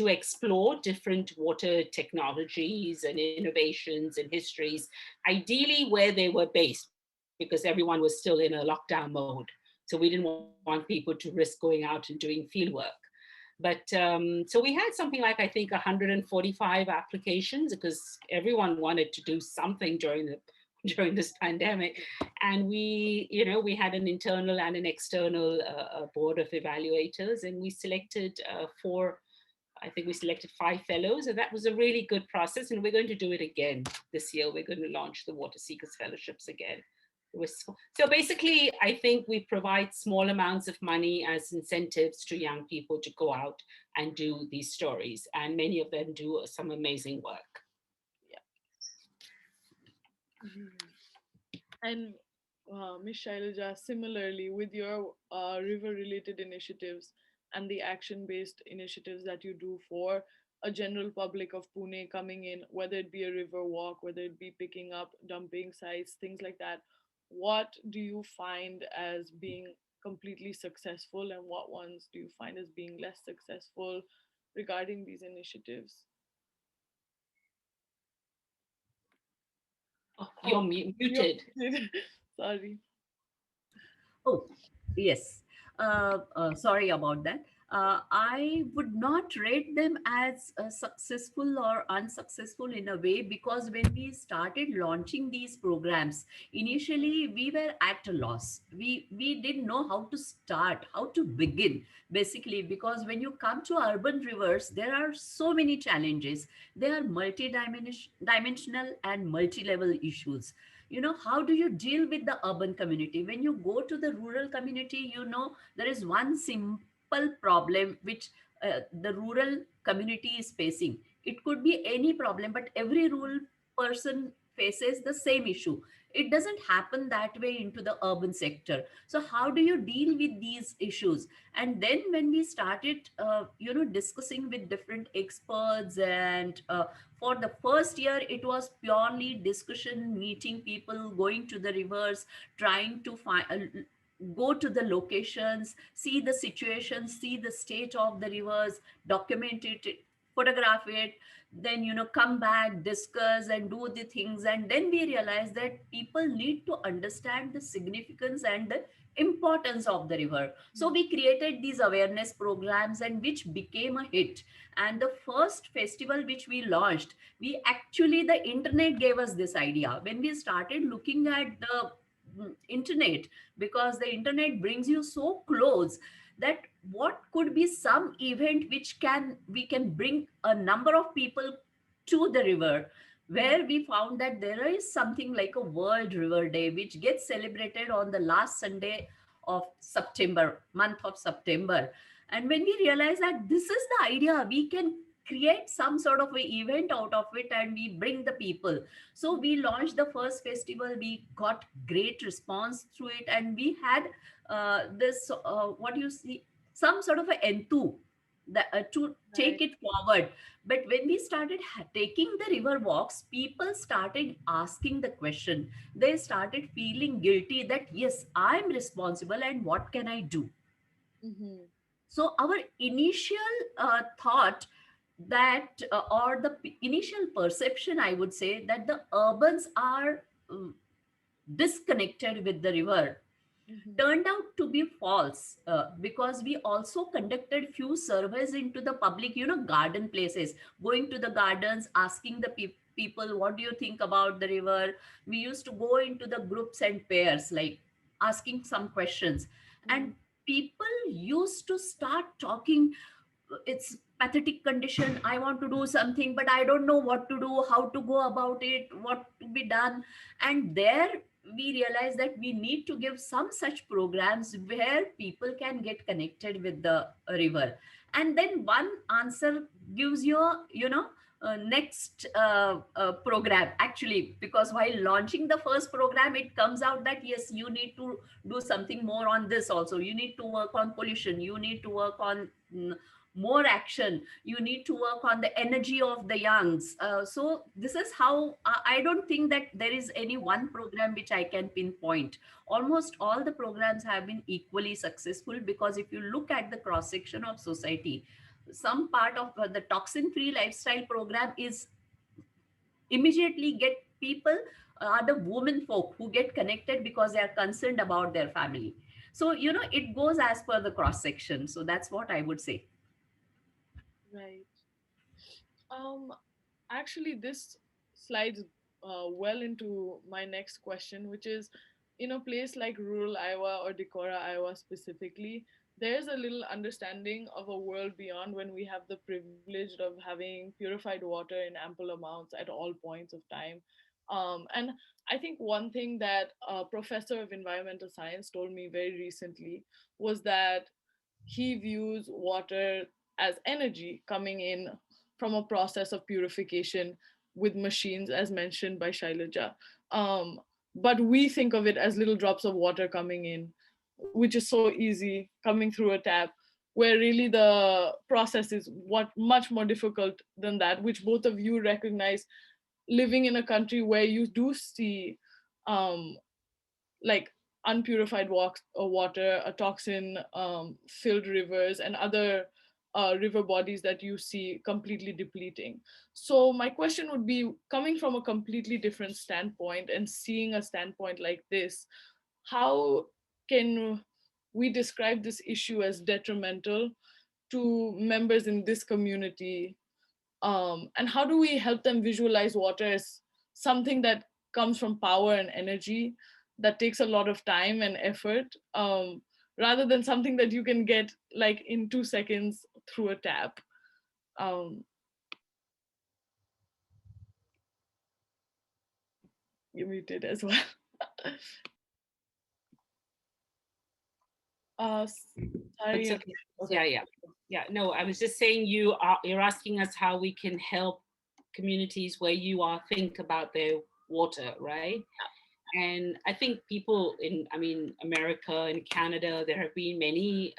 explore different water technologies and innovations and histories, ideally where they were based, because everyone was still in a lockdown mode. So we didn't want people to risk going out and doing fieldwork. But so we had something like, I think, 145 applications, because everyone wanted to do something during this pandemic. And we had an internal and an external board of evaluators, and we selected 5 fellows, and that was a really good process. And we're going to do it again this year. We're going to launch the Water Seekers Fellowships again. So basically, I think we provide small amounts of money as incentives to young people to go out and do these stories. And many of them do some amazing work. And Ms. Shailaja, similarly, with your river-related initiatives and the action-based initiatives that you do for a general public of Pune coming in, whether it be a river walk, whether it be picking up dumping sites, things like that, what do you find as being completely successful, and what ones do you find as being less successful regarding these initiatives? Oh, you're muted. Sorry. Oh, yes. Sorry about that. I would not rate them as successful or unsuccessful in a way, because when we started launching these programs, initially we were at a loss. We didn't know how to start, how to begin, basically, because when you come to urban rivers, there are so many challenges. They are multi-dimensional and multi-level issues. How do you deal with the urban community? When you go to the rural community, there is one simple problem which the rural community is facing. It could be any problem, but every rural person faces the same issue. It doesn't happen that way into the urban sector. So how do you deal with these issues? And then when we started discussing with different experts, and for the first year it was purely discussion, meeting people, going to the rivers, trying to find go to the locations, see the situation, see the state of the rivers, document it, photograph it, then come back, discuss and do the things. And then we realize that people need to understand the significance and the importance of the river. So we created these awareness programs, and which became a hit. And the first festival which we launched, we actually, the internet gave us this idea when we started looking at the internet, because the internet brings you so close, that what could be some event which we can bring a number of people to the river, where we found that there is something like a World River Day which gets celebrated on the last Sunday of September, month of September. And when we realize that this is the idea, we can create some sort of a event out of it and we bring the people. So we launched the first festival, we got great response through it, and we had this what you see, some sort of an enthu that, to take Right. it forward. But when we started taking the river walks, people started asking the question. They started feeling guilty that yes, I'm responsible and what can I do. Mm-hmm. So our initial thought that or the initial perception, I would say, that the urbans are disconnected with the river, Mm-hmm. turned out to be false, because we also conducted few surveys into the public, garden places, going to the gardens, asking the people, what do you think about the river. We used to go into the groups and pairs, like asking some questions, Mm-hmm. and people used to start talking. It's pathetic condition, I want to do something, but I don't know what to do, how to go about it, what to be done. And there we realize that we need to give some such programs where people can get connected with the river. And then one answer gives you next program, actually, because while launching the first program, it comes out that yes, you need to do something more on this also, you need to work on pollution, you need to work on more action, you need to work on the energy of the youngs. So this is how I don't think that there is any one program which I can pinpoint. Almost all the programs have been equally successful, because if you look at the cross section of society, some part of the toxin free lifestyle program is immediately get people, are the women folk who get connected because they are concerned about their family. So it goes as per the cross section. So that's what I would say. Right. Um, Actually, this slides well into my next question, which is, in a place like rural Iowa or Decorah, Iowa specifically, there's a little understanding of a world beyond when we have the privilege of having purified water in ample amounts at all points of time. And I think one thing that a professor of environmental science told me very recently was that he views water as energy coming in from a process of purification with machines, as mentioned by Shailaja. Um, but we think of it as little drops of water coming in, which is so easy coming through a tap, where really the process is what much more difficult than that, which both of you recognize living in a country where you do see um, like unpurified water, a toxin filled rivers, and other river bodies that you see completely depleting. So my question would be, coming from a completely different standpoint and seeing a standpoint like this, how can we describe this issue as detrimental to members in this community, and how do we help them visualize water as something that comes from power and energy that takes a lot of time and effort, rather than something that you can get like in 2 seconds through a tap. um, you muted as well. uh, It's Sorry. okay. Okay. Yeah, yeah. Yeah, no, I was just saying you're asking us how we can help communities where you are think about their water, right? And I think people in, I mean, America and Canada, there have been many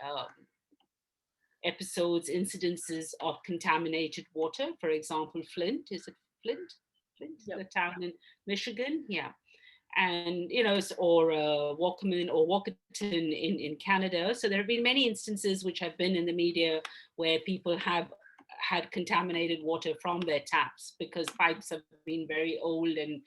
episodes, incidences of contaminated water. For example, Flint, is it Flint? Flint, Yep. the town in Michigan? Yeah. and or Walkerman or Walkerton in Canada. So there have been many instances which have been in the media where people have had contaminated water from their taps because pipes have been very old and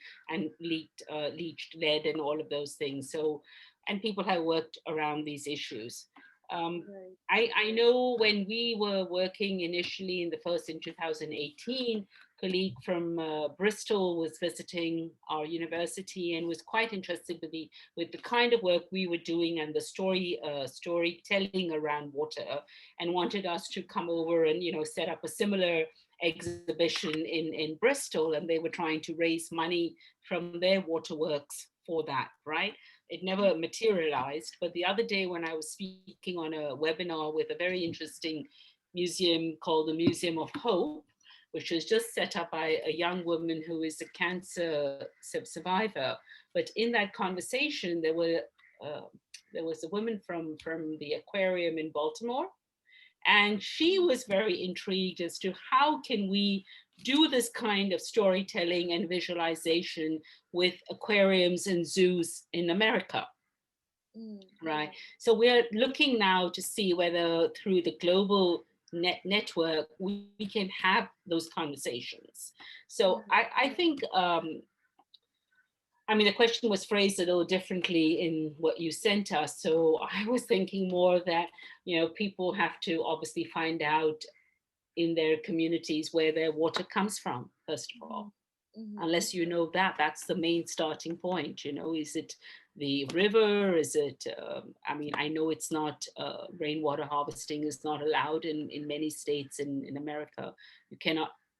leached lead and all of those things. So, and people have worked around these issues. I know when we were working initially in 2018, colleague from Bristol was visiting our university and was quite interested with the kind of work we were doing and the storytelling around water, and wanted us to come over and set up a similar exhibition in Bristol, and they were trying to raise money from their waterworks for that, right? It never materialized. But the other day when I was speaking on a webinar with a very interesting museum called the Museum of Hope, which was just set up by a young woman who is a cancer survivor. But in that conversation, there was a woman from the aquarium in Baltimore, and she was very intrigued as to how can we do this kind of storytelling and visualization with aquariums and zoos in America. Right. So we're looking now to see whether through the global network we can have those conversations. So I think I mean, the question was phrased a little differently in what you sent us. So I was thinking more that, people have to obviously find out in their communities where their water comes from, first of all. Unless you know that, that's the main starting point. Is it the river? Is it, I mean, I know it's not, rainwater harvesting is not allowed in many states in America.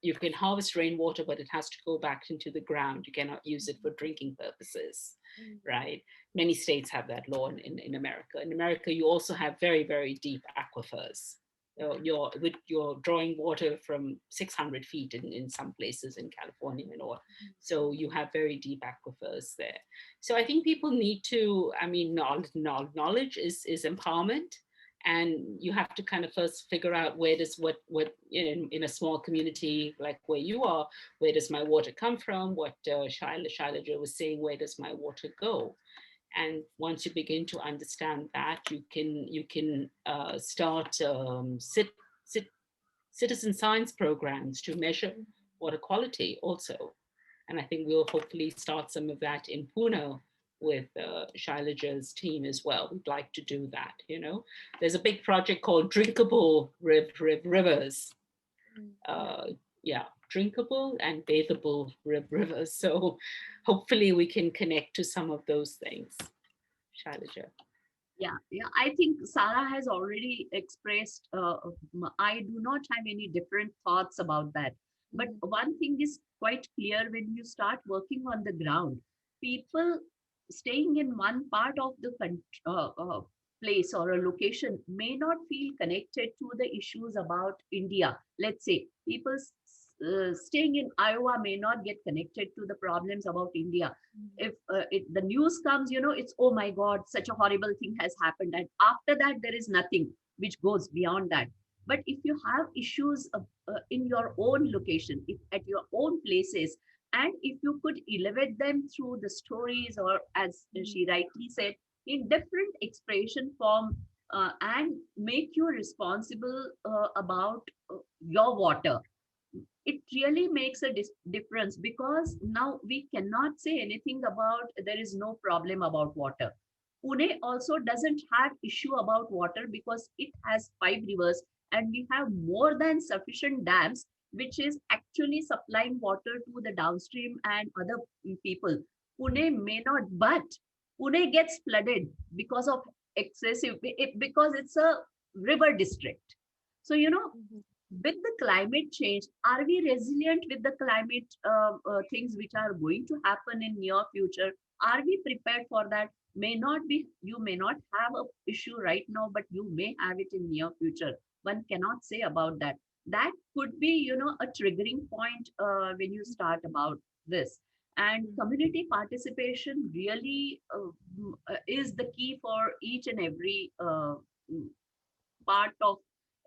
You can harvest rainwater, but it has to go back into the ground. You cannot use it for drinking purposes, right? Many states have that law in America. In America, you also have very, very deep aquifers. You're drawing water from 600 feet in some places in California and all. So you have very deep aquifers there. So I think people need to, I mean, knowledge is empowerment. And you have to kind of first figure out where does what in a small community like where you are, where does my water come from? What Shailaja was saying, where does my water go? And once you begin to understand that, you can start citizen science programs to measure water quality also. And I think we'll hopefully start some of that in Pune with Shailaja's team as well. We'd like to do that, There's a big project called Drinkable Rivers. Drinkable and bathable rivers. So hopefully we can connect to some of those things. Shailaja. Yeah, I think Sara has already expressed, I do not have any different thoughts about that. But one thing is quite clear: when you start working on the ground, people staying in one part of the place or a location may not feel connected to the issues about India. Let's say people staying in Iowa may not get connected to the problems about India. If the news comes, it's, oh my God, such a horrible thing has happened. And after that, there is nothing which goes beyond that. But if you have issues in your own location, at your own places, and if you could elevate them through the stories, or as she rightly said, in different expression form, and make you responsible about your water, it really makes a difference, because now we cannot say anything about there is no problem about water. Pune also doesn't have issue about water because it has 5 rivers and we have more than sufficient dams which is actually supplying water to the downstream and other people. Pune may not, but Pune gets flooded because of excessive, because it's a river district. So, with the climate change, are we resilient with the climate things which are going to happen in near future? Are we prepared for that? May not be, you may not have a issue right now, but you may have it in near future. One cannot say about that. That could be, a triggering point when you start about this. And community participation really is the key for each and every part of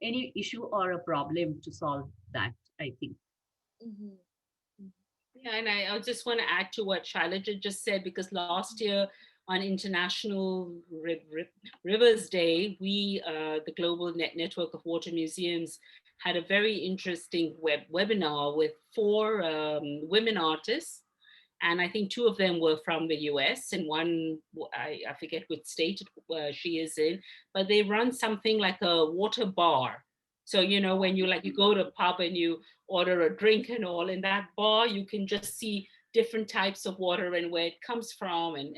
any issue or a problem to solve that, I think. Yeah, And I just want to add to what Shailaja just said, because last year on International Rivers Day, we, the Global Network of Water Museums, had a very interesting webinar with 4 women artists. And I think 2 of them were from the US, and one, I forget which state she is in, but they run something like a water bar. So, you know, when you you go to a pub and you order a drink and all, in that bar, you can just see different types of water and where it comes from, and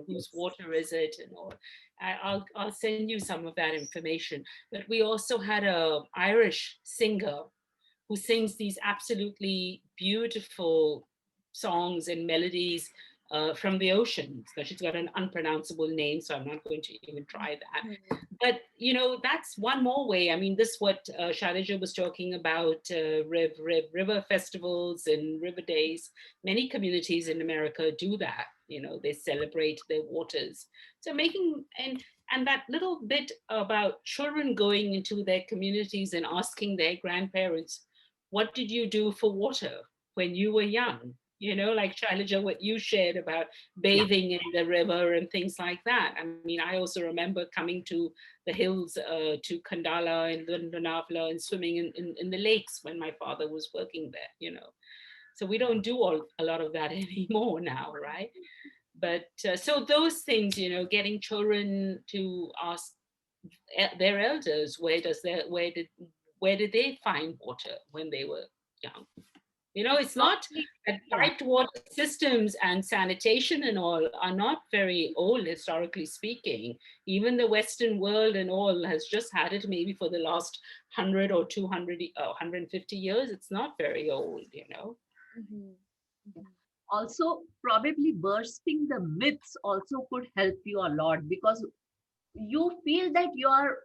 whose water is it and all. I'll send you some of that information. But we also had a Irish singer who sings these absolutely beautiful songs and melodies from the ocean. So she's got an unpronounceable name, so I'm not going to even try that. But you know, that's one more way. I mean, this what Shailaja was talking about, river festivals and river days. Many communities in America do that. You know, they celebrate their waters. So making and that little bit about children going into their communities and asking their grandparents, what did you do for water when you were young? You know, like Shailaja, what you shared about bathing in the river and things like that. I mean, I also remember coming to the hills, to Kandala and Lonavala, and swimming in the lakes when my father was working there, you know. So we don't do a lot of that anymore now, right? But so those things, you know, getting children to ask their elders, where did they find water when they were young? You know, it's not that piped water systems and sanitation and all are not very old, historically speaking. Even the Western world and all has just had it maybe for the last 100 or 200, 150 years. It's not very old, you know. Also, probably bursting the myths also could help you a lot, because you feel that you are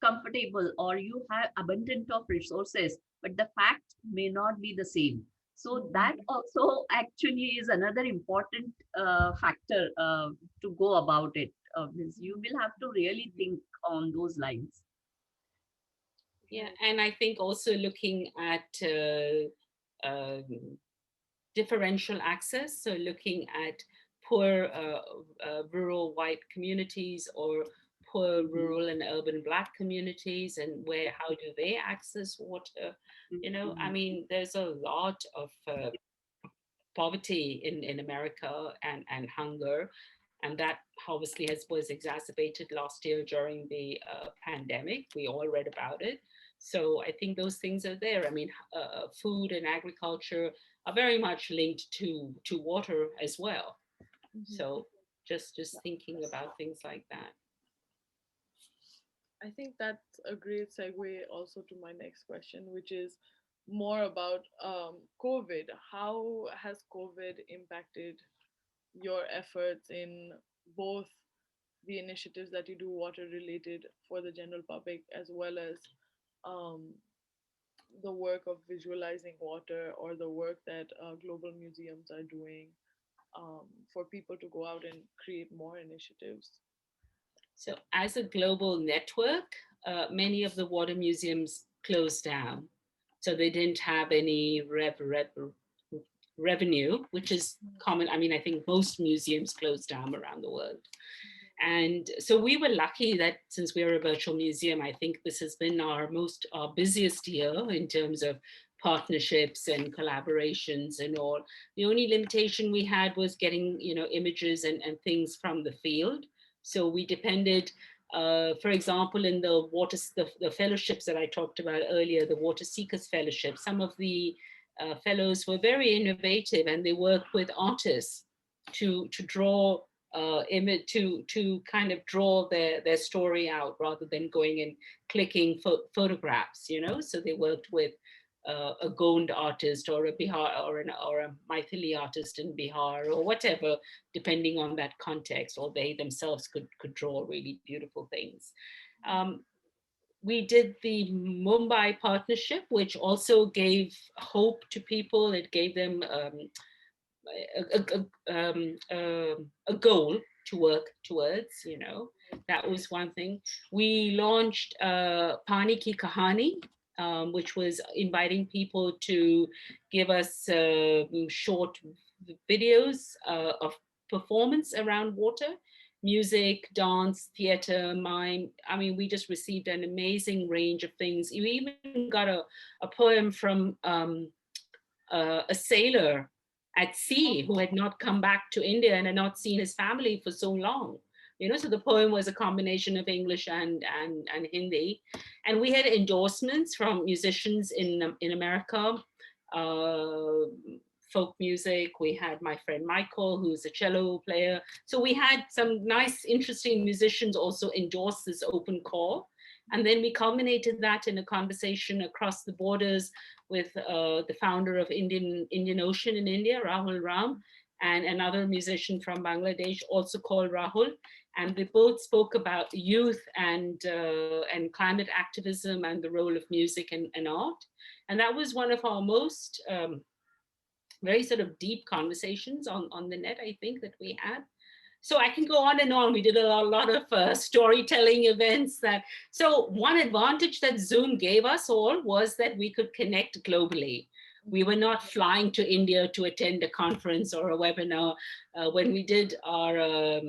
comfortable or you have abundant of resources, but the fact may not be the same. So that also actually is another important factor to go about it. Means you will have to really think on those lines. Yeah, and I think also looking at differential access, so looking at poor rural white communities or poor rural and urban Black communities, and how do they access water? You know, I mean, there's a lot of poverty in America, and hunger, and that obviously was exacerbated last year during the pandemic. We all read about it. So I think those things are there. I mean, food and agriculture are very much linked to water as well. So just thinking about things like that. I think that's a great segue also to my next question, which is more about COVID. How has COVID impacted your efforts in both the initiatives that you do water related for the general public, as well as um, the work of visualizing water, or the work that global museums are doing for people to go out and create more initiatives? So as a global network, many of the water museums closed down. So they didn't have any revenue, which is common. I mean, I think most museums closed down around the world. And so we were lucky that since we're a virtual museum, I think this has been our busiest year in terms of partnerships and collaborations and all. The only limitation we had was getting, you know, images and things from the field. So we depended, for example, in the fellowships that I talked about earlier, the Water Seekers Fellowship, some of the fellows were very innovative, and they worked with artists to draw image, to kind of draw their story out rather than going and clicking photographs, you know. So they worked with a Gond artist or a Bihar or a Maithili artist in Bihar or whatever, depending on that context, or they themselves could draw really beautiful things. We did the Mumbai partnership, which also gave hope to people. It gave them a goal to work towards, you know. That was one thing. We launched Pani Ki Kahani, which was inviting people to give us short videos of performance around water, music, dance, theater, mime. I mean, we just received an amazing range of things. You even got a poem from a sailor at sea who had not come back to India and had not seen his family for so long. You know, so the poem was a combination of English and Hindi, and we had endorsements from musicians in America, uh, folk music. We had my friend Michael, who's a cello player. So we had some nice, interesting musicians also endorse this open call. And then we culminated that in a conversation across the borders with the founder of Indian Ocean in India, Rahul Ram, and another musician from Bangladesh, also called Rahul. And we both spoke about youth and climate activism and the role of music and art. And that was one of our most very sort of deep conversations on the net, I think, that we had. So I can go on and on. We did a lot of storytelling events. So one advantage that Zoom gave us all was that we could connect globally. We were not flying to India to attend a conference or a webinar. When we did our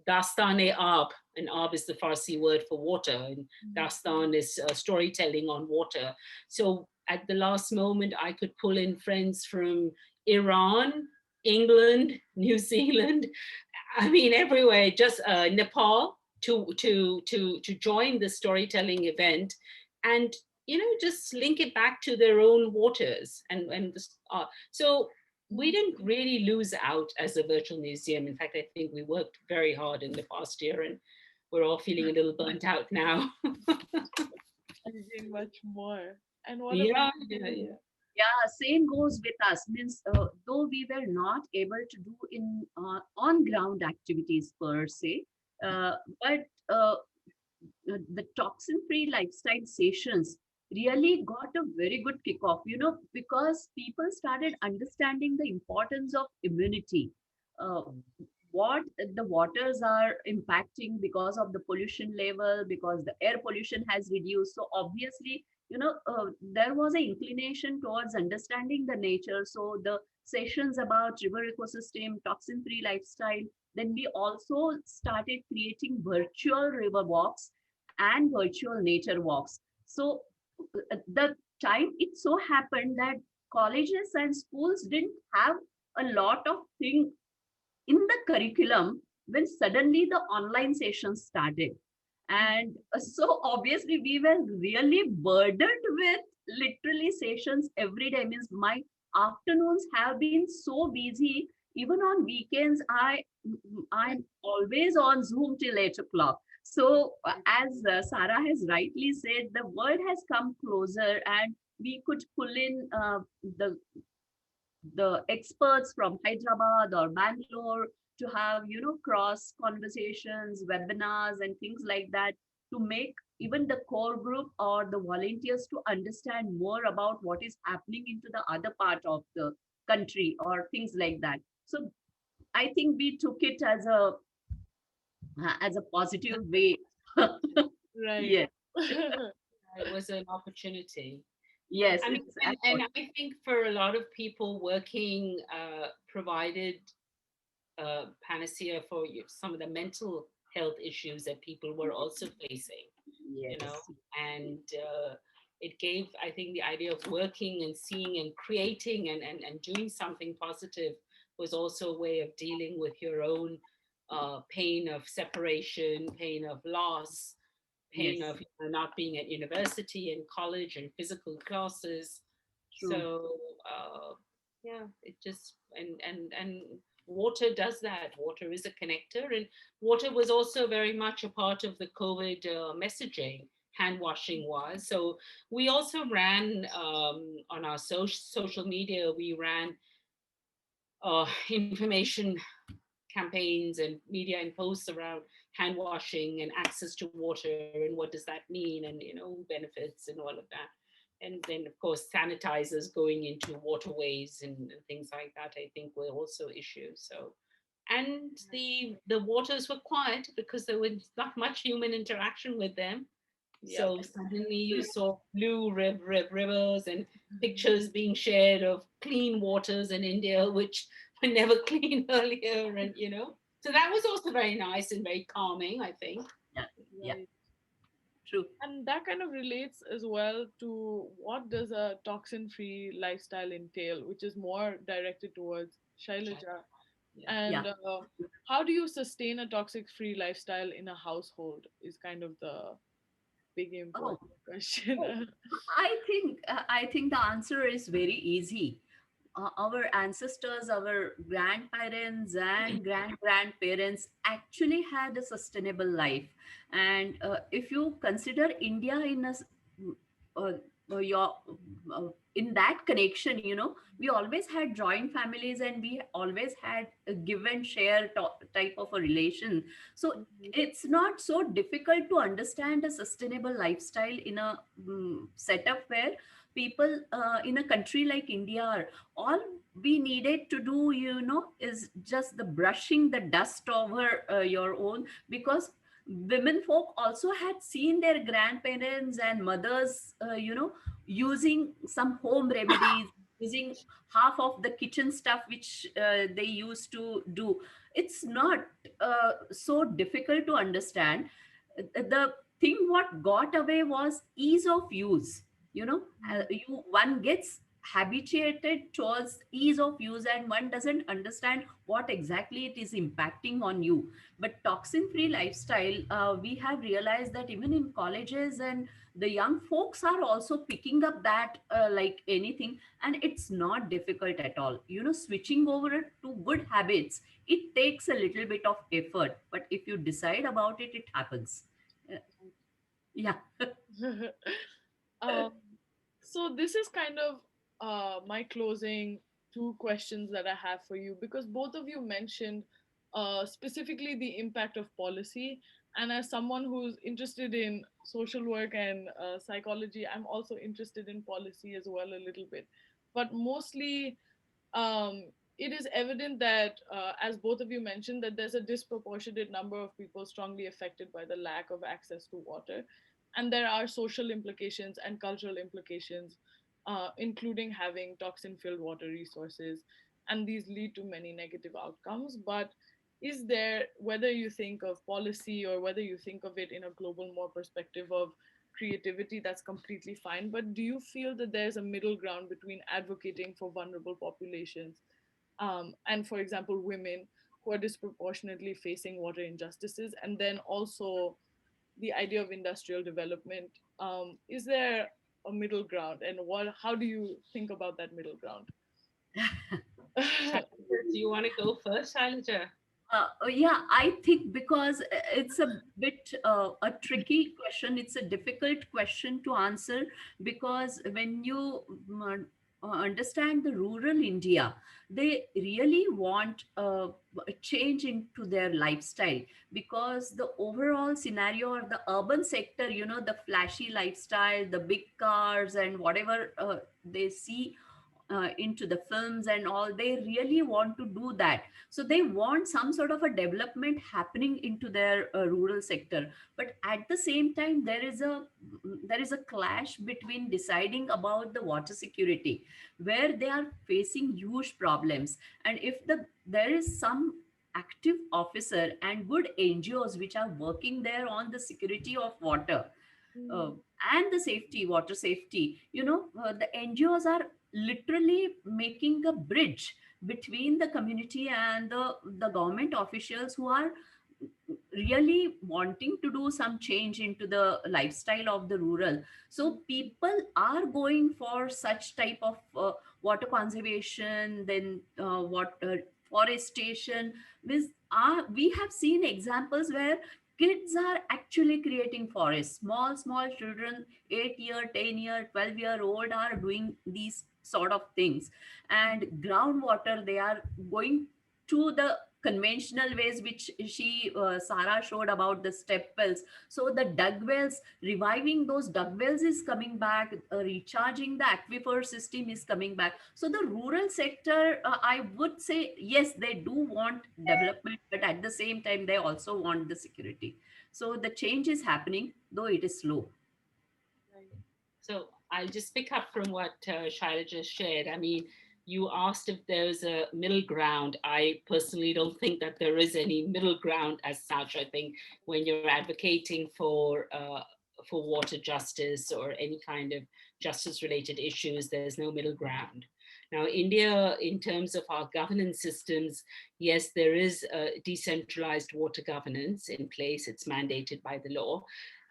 Dastan-e-Aab, and Aab is the Farsi word for water, and Dastan is storytelling on water. So at the last moment, I could pull in friends from Iran, England, New Zealand, I mean, everywhere, just Nepal to join the storytelling event, and just link it back to their own waters, so we didn't really lose out as a virtual museum. In fact, I think we worked very hard in the past year, and we're all feeling a little burnt out now. Doing much more. And what yeah, about yeah. Yeah, same goes with us. Means though we were not able to do in on ground activities per se, but the toxin-free lifestyle sessions really got a very good kickoff. Because people started understanding the importance of immunity. Uh, what the waters are impacting because of the pollution level, because the air pollution has reduced. So obviously, there was an inclination towards understanding the nature. So the sessions about river ecosystem, toxin-free lifestyle, then we also started creating virtual river walks and virtual nature walks. So the time it so happened that colleges and schools didn't have a lot of thing in the curriculum when suddenly the online sessions started. And so obviously we were really burdened with literally sessions every day. Means my afternoons have been so busy. Even on weekends, I'm always on Zoom till 8 o'clock. So as Sara has rightly said, the world has come closer, and we could pull in the experts from Hyderabad or Bangalore to have cross conversations, webinars, and things like that, to make even the core group or the volunteers to understand more about what is happening into the other part of the country or things like that. So I think we took it as a positive way. right? Yes, It was an opportunity. yes, I mean, it's and I think for a lot of people working provided panacea for some of the mental health issues that people were also facing, yes, and it gave, I think, the idea of working and seeing and creating and doing something positive was also a way of dealing with your own pain of separation, pain of loss, pain yes, of not being at university and college and physical classes. true. So yeah, it just and water does that. Water is a connector, and water was also very much a part of the COVID messaging. Hand washing was so. We also ran on our social media. We ran information campaigns and media and posts around hand washing and access to water and what does that mean, and benefits and all of that. And then of course sanitizers going into waterways and things like that, I think, were also issues. So, and the waters were quiet because there was not much human interaction with them. Yeah. So suddenly you saw blue rivers and pictures being shared of clean waters in India, which were never clean earlier. And, so that was also very nice and very calming, I think. Yeah, yeah, Right. true. And that kind of relates as well to what does a toxin-free lifestyle entail, which is more directed towards Shailaja. Yeah. Yeah. And how do you sustain a toxic-free lifestyle in a household is kind of the big Oh, important question. oh, I think the answer is very easy. Our ancestors, our grandparents and grandparents actually had a sustainable life. And if you consider India uh, your in that connection, we always had joint families and we always had a give and share type of a relation. So Mhm. it's not so difficult to understand a sustainable lifestyle in a setup where people in a country like India are all we needed to do, is just the brushing the dust over your own, because women folk also had seen their grandparents and mothers, using some home remedies, using half of the kitchen stuff which they used to do. It's not so difficult to understand. The thing what got away was ease of use. One gets habituated towards ease of use and one doesn't understand what exactly it is impacting on you. But toxin free lifestyle, we have realized that even in colleges and the young folks are also picking up that like anything, and it's not difficult at all. Switching over it to good habits, it takes a little bit of effort, but if you decide about it, it happens. Uh, yeah. um, so this is kind of my closing two questions that I have for you, because both of you mentioned specifically the impact of policy. And as someone who's interested in social work and psychology, I'm also interested in policy as well a little bit. But mostly, um, it is evident that, as both of you mentioned, that there's a disproportionate number of people strongly affected by the lack of access to water. And there are social implications and cultural implications, including having toxin filled water resources. And these lead to many negative outcomes. But is there, whether you think of policy or whether you think of it in a global more perspective of creativity, that's completely fine. But do you feel that there's a middle ground between advocating for vulnerable populations, and, for example, women who are disproportionately facing water injustices, and then also the idea of industrial development? Is there a middle ground, and how do you think about that middle ground? Shailaja, do you want to go first, Shailaja? Yeah, I think because it's a bit a tricky question. It's a difficult question to answer, because when you understand the rural India, they really want a change into their lifestyle, because the overall scenario or the urban sector, the flashy lifestyle, the big cars and whatever they see into the films and all, they really want to do that. So they want some sort of a development happening into their rural sector. But at the same time, there is a clash between deciding about the water security, where they are facing huge problems. And if there is some active officer and good NGOs which are working there on the security of water, uh, Mhm. and the safety, water safety, the NGOs are literally making a bridge between the community and the government officials who are really wanting to do some change into the lifestyle of the rural. So people are going for such type of water conservation, then what forestation. We have seen examples where kids are actually creating forests. Small children, 8-year, 10-year, 12-year-old are doing these sort of things. And groundwater, they are going to the conventional ways which Sara showed about the step wells. So the dug wells, reviving those dug wells is coming back, recharging the aquifer system is coming back. So the rural sector, I would say, yes, they do want development, but at the same time, they also want the security. So the change is happening, though it is slow. So I'll just pick up from what Shaila just shared. I mean, you asked if there's a middle ground. I personally don't think that there is any middle ground as such. I think when you're advocating for water justice or any kind of justice-related issues, there's no middle ground. Now, India, in terms of our governance systems, yes, there is a decentralized water governance in place. It's mandated by the law.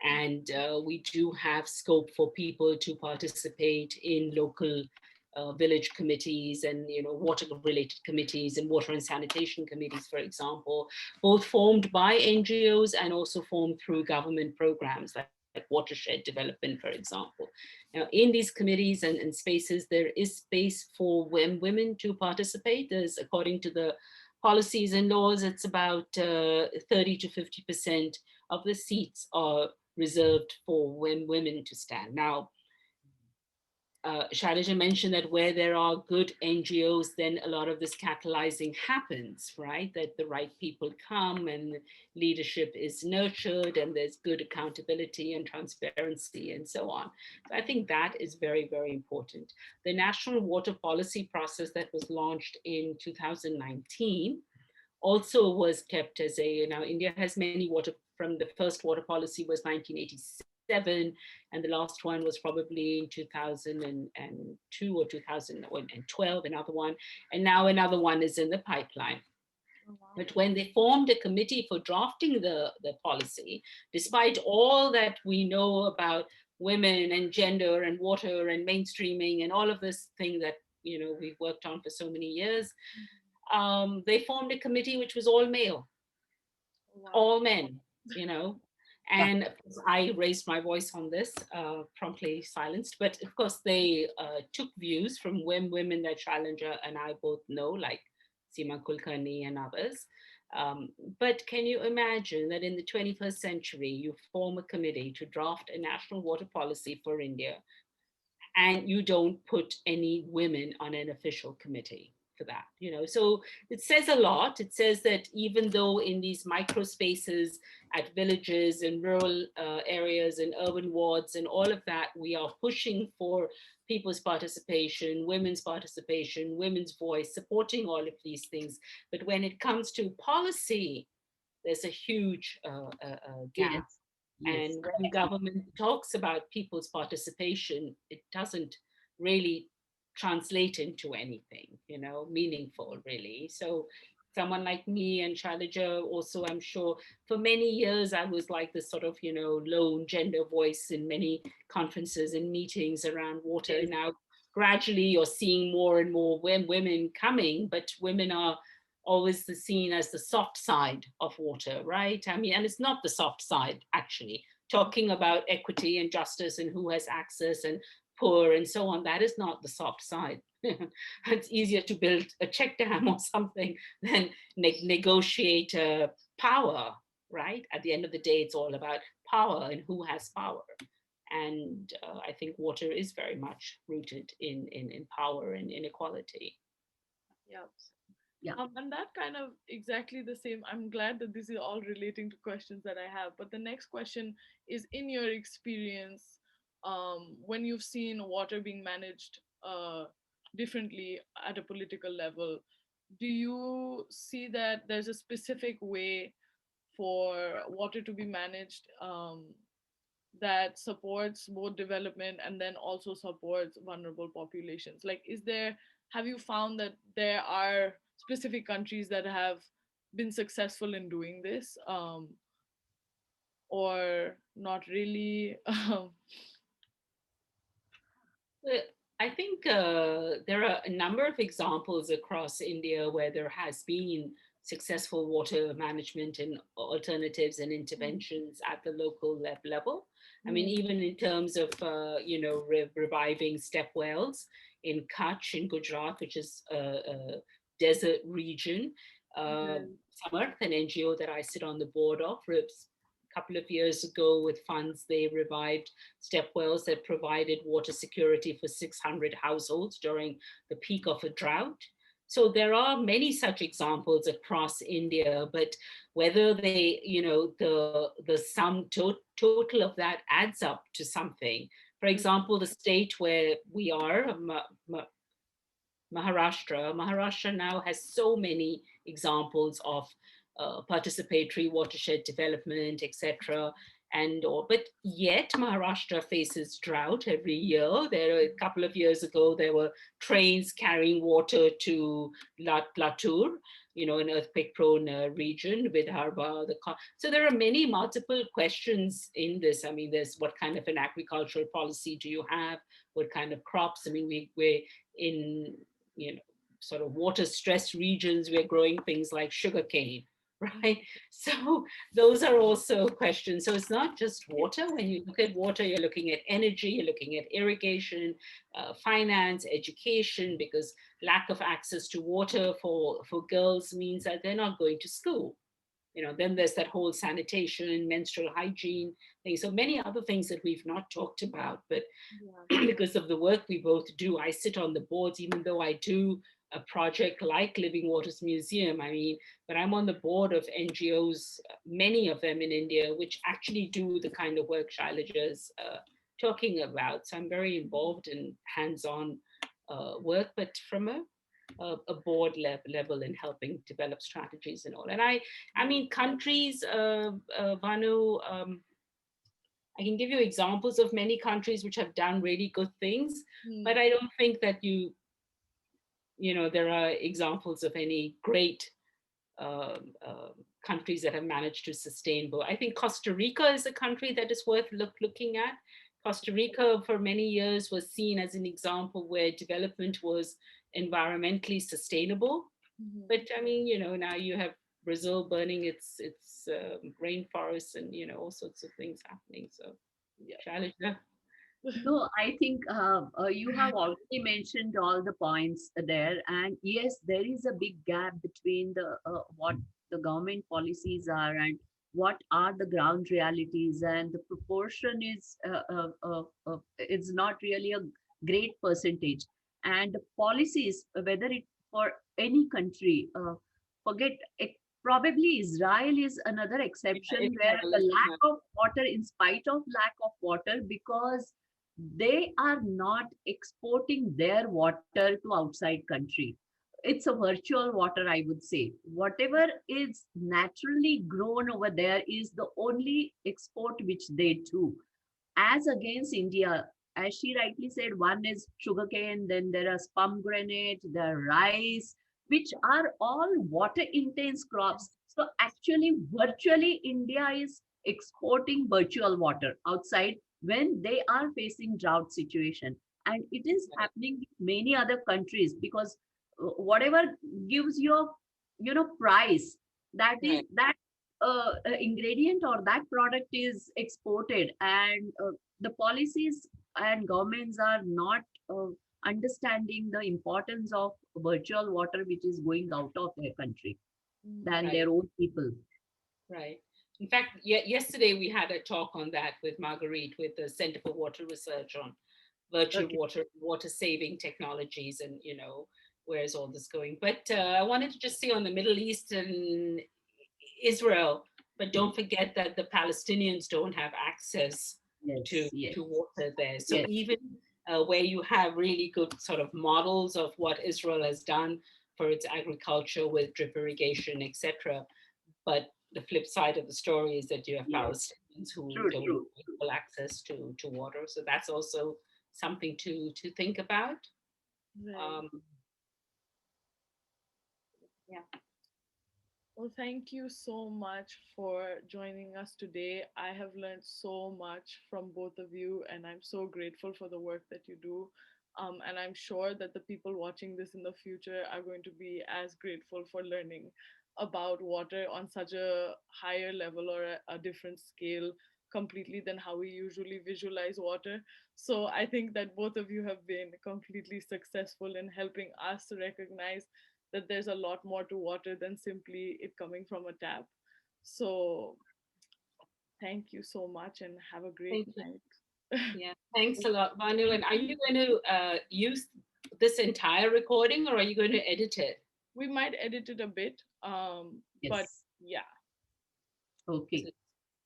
And we do have scope for people to participate in local village committees and water related committees and water and sanitation committees, for example, both formed by NGOs and also formed through government programs like watershed development, for example. Now, in these committees and spaces, there is space for women to participate. There's, according to the policies and laws, it's about 30 to 50% of the seats are reserved for women to stand. Now, Shailaja mentioned that where there are good NGOs, then a lot of this catalyzing happens, right? That the right people come and leadership is nurtured and there's good accountability and transparency and so on. So I think that is very, very important. The national water policy process that was launched in 2019 also was kept as a, now India has many water, from the first water policy was 1987, and the last one was probably in 2002 or 2012, another one, and now another one is in the pipeline. Oh, wow. But when they formed a committee for drafting the policy, despite all that we know about women and gender and water and mainstreaming and all of this thing that we've worked on for so many years, they formed a committee which was all male, wow. All men, and of course I raised my voice on this, promptly silenced, but of course they took views from women that Shailaja and I both know, like Seema Kulkarni and others. But can you imagine that in the 21st century, you form a committee to draft a national water policy for India, and you don't put any women on an official committee for that, so it says a lot. It says that even though in these micro spaces at villages and rural areas and urban wards and all of that, we are pushing for people's participation, women's voice, supporting all of these things. But when it comes to policy, there's a huge gap. Yes. Yes. And when government talks about people's participation, it doesn't really translate into anything, meaningful, really. So someone like me and Shailaja also, I'm sure, for many years, I was like this sort of, lone gender voice in many conferences and meetings around water. Yes. Now, gradually, you're seeing more and more women coming, but women are always seen as the soft side of water, right? I mean, and it's not the soft side, actually. Talking about equity and justice and who has access and poor and so on, that is not the soft side. It's easier to build a check dam or something than negotiate power, right? At the end of the day, it's all about power and who has power. And I think water is very much rooted in power and inequality. Yeah. Yeah. And that kind of exactly the same. I'm glad that this is all relating to questions that I have. But the next question is, in your experience, when you've seen water being managed differently at a political level, do you see that there's a specific way for water to be managed that supports both development and then also supports vulnerable populations? Like, have you found that there are specific countries that have been successful in doing this, or not really? I think there are a number of examples across India where there has been successful water management and alternatives and interventions at the local level. I mean, even in terms of, reviving step wells in Kutch in Gujarat, which is a desert region. Samarth, an NGO that I sit on the board of, a couple of years ago with funds, they revived step wells that provided water security for 600 households during the peak of a drought. So there are many such examples across India, but whether they, the sum total of that adds up to something For example, the state where we are, Maharashtra now has so many examples of participatory watershed development, etc. But yet Maharashtra faces drought every year. A couple of years ago, there were trains carrying water to Latur, an earthquake-prone region with Harba. So there are multiple questions in this. I mean, there's what kind of an agricultural policy do you have? What kind of crops? I mean, we're in sort of water stressed regions. We're growing things like sugarcane, right? So those are also questions. So it's not just water. When you look at water, you're looking at energy, you're looking at irrigation, finance, education, because lack of access to water for girls means that they're not going to school. Then there's that whole sanitation, menstrual hygiene thing. So many other things that we've not talked about, but because of the work we both do, I sit on the boards, even though I do a project like Living Waters Museum. But I'm on the board of NGOs, many of them in India, which actually do the kind of work Shailaja's talking about. So I'm very involved in hands-on work, but from a board level in helping develop strategies and all. And I mean, countries, Banu, I can give you examples of many countries which have done really good things, but I don't think that there are examples of any great countries that have managed to sustain both. I think Costa Rica is a country that is worth looking at. Costa Rica for many years was seen as an example where development was environmentally sustainable. But I mean, now you have Brazil burning its rainforests and all sorts of things happening. So challenge. No, I think you have already mentioned all the points there, and yes, there is a big gap between the what the government policies are and what are the ground realities, and the proportion is it's not really a great percentage, and the policies, whether it for any country, forget it. Probably Israel is another exception where the lack of water, in spite of lack of water, because they are not exporting their water to outside country. It's a virtual water, I would say. Whatever is naturally grown over there is the only export which they do. As against India, as she rightly said, one is sugarcane, then there are pomegranate, there are rice, which are all water intense crops. So actually, virtually, India is exporting virtual water outside when they are facing drought situation. And it is happening with many other countries, because whatever gives you a price, that is that ingredient or that product is exported, and the policies and governments are not understanding the importance of virtual water which is going out of their country than their own people. Right. In fact, yesterday we had a talk on that with Marguerite, with the Center for Water Research, on virtual water saving technologies, and where's all this going. But I wanted to just say on the Middle East and Israel, but don't forget that the Palestinians don't have access to water there. So even where you have really good sort of models of what Israel has done for its agriculture with drip irrigation, etc., but the flip side of the story is that you have Palestinians who don't have equal access to water. So that's also something to think about. Well, thank you so much for joining us today. I have learned so much from both of you, and I'm so grateful for the work that you do. And I'm sure that the people watching this in the future are going to be as grateful for learning about water on such a higher level or a different scale completely than how we usually visualize water. So I think that both of you have been completely successful in helping us to recognize that there's a lot more to water than simply it coming from a tap. So thank you so much and have a great night. Yeah, thanks a lot, Banu. And are you going to use this entire recording, or are you going to edit it? We might edit it a bit, but yeah. Okay.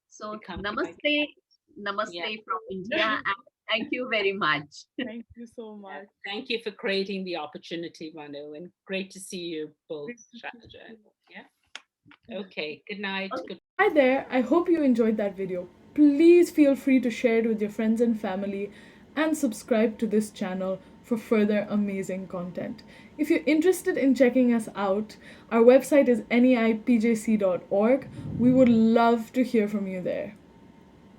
So namaste from India. Thank you very much. Thank you so much. Thank you for creating the opportunity, Manu, and great to see you both, Great to see Shailaja. you. Yeah. Okay. Good night. Good. Hi there, I hope you enjoyed that video. Please feel free to share it with your friends and family and subscribe to this channel for further amazing content. If you're interested in checking us out, our website is neipjc.org. We would love to hear from you there.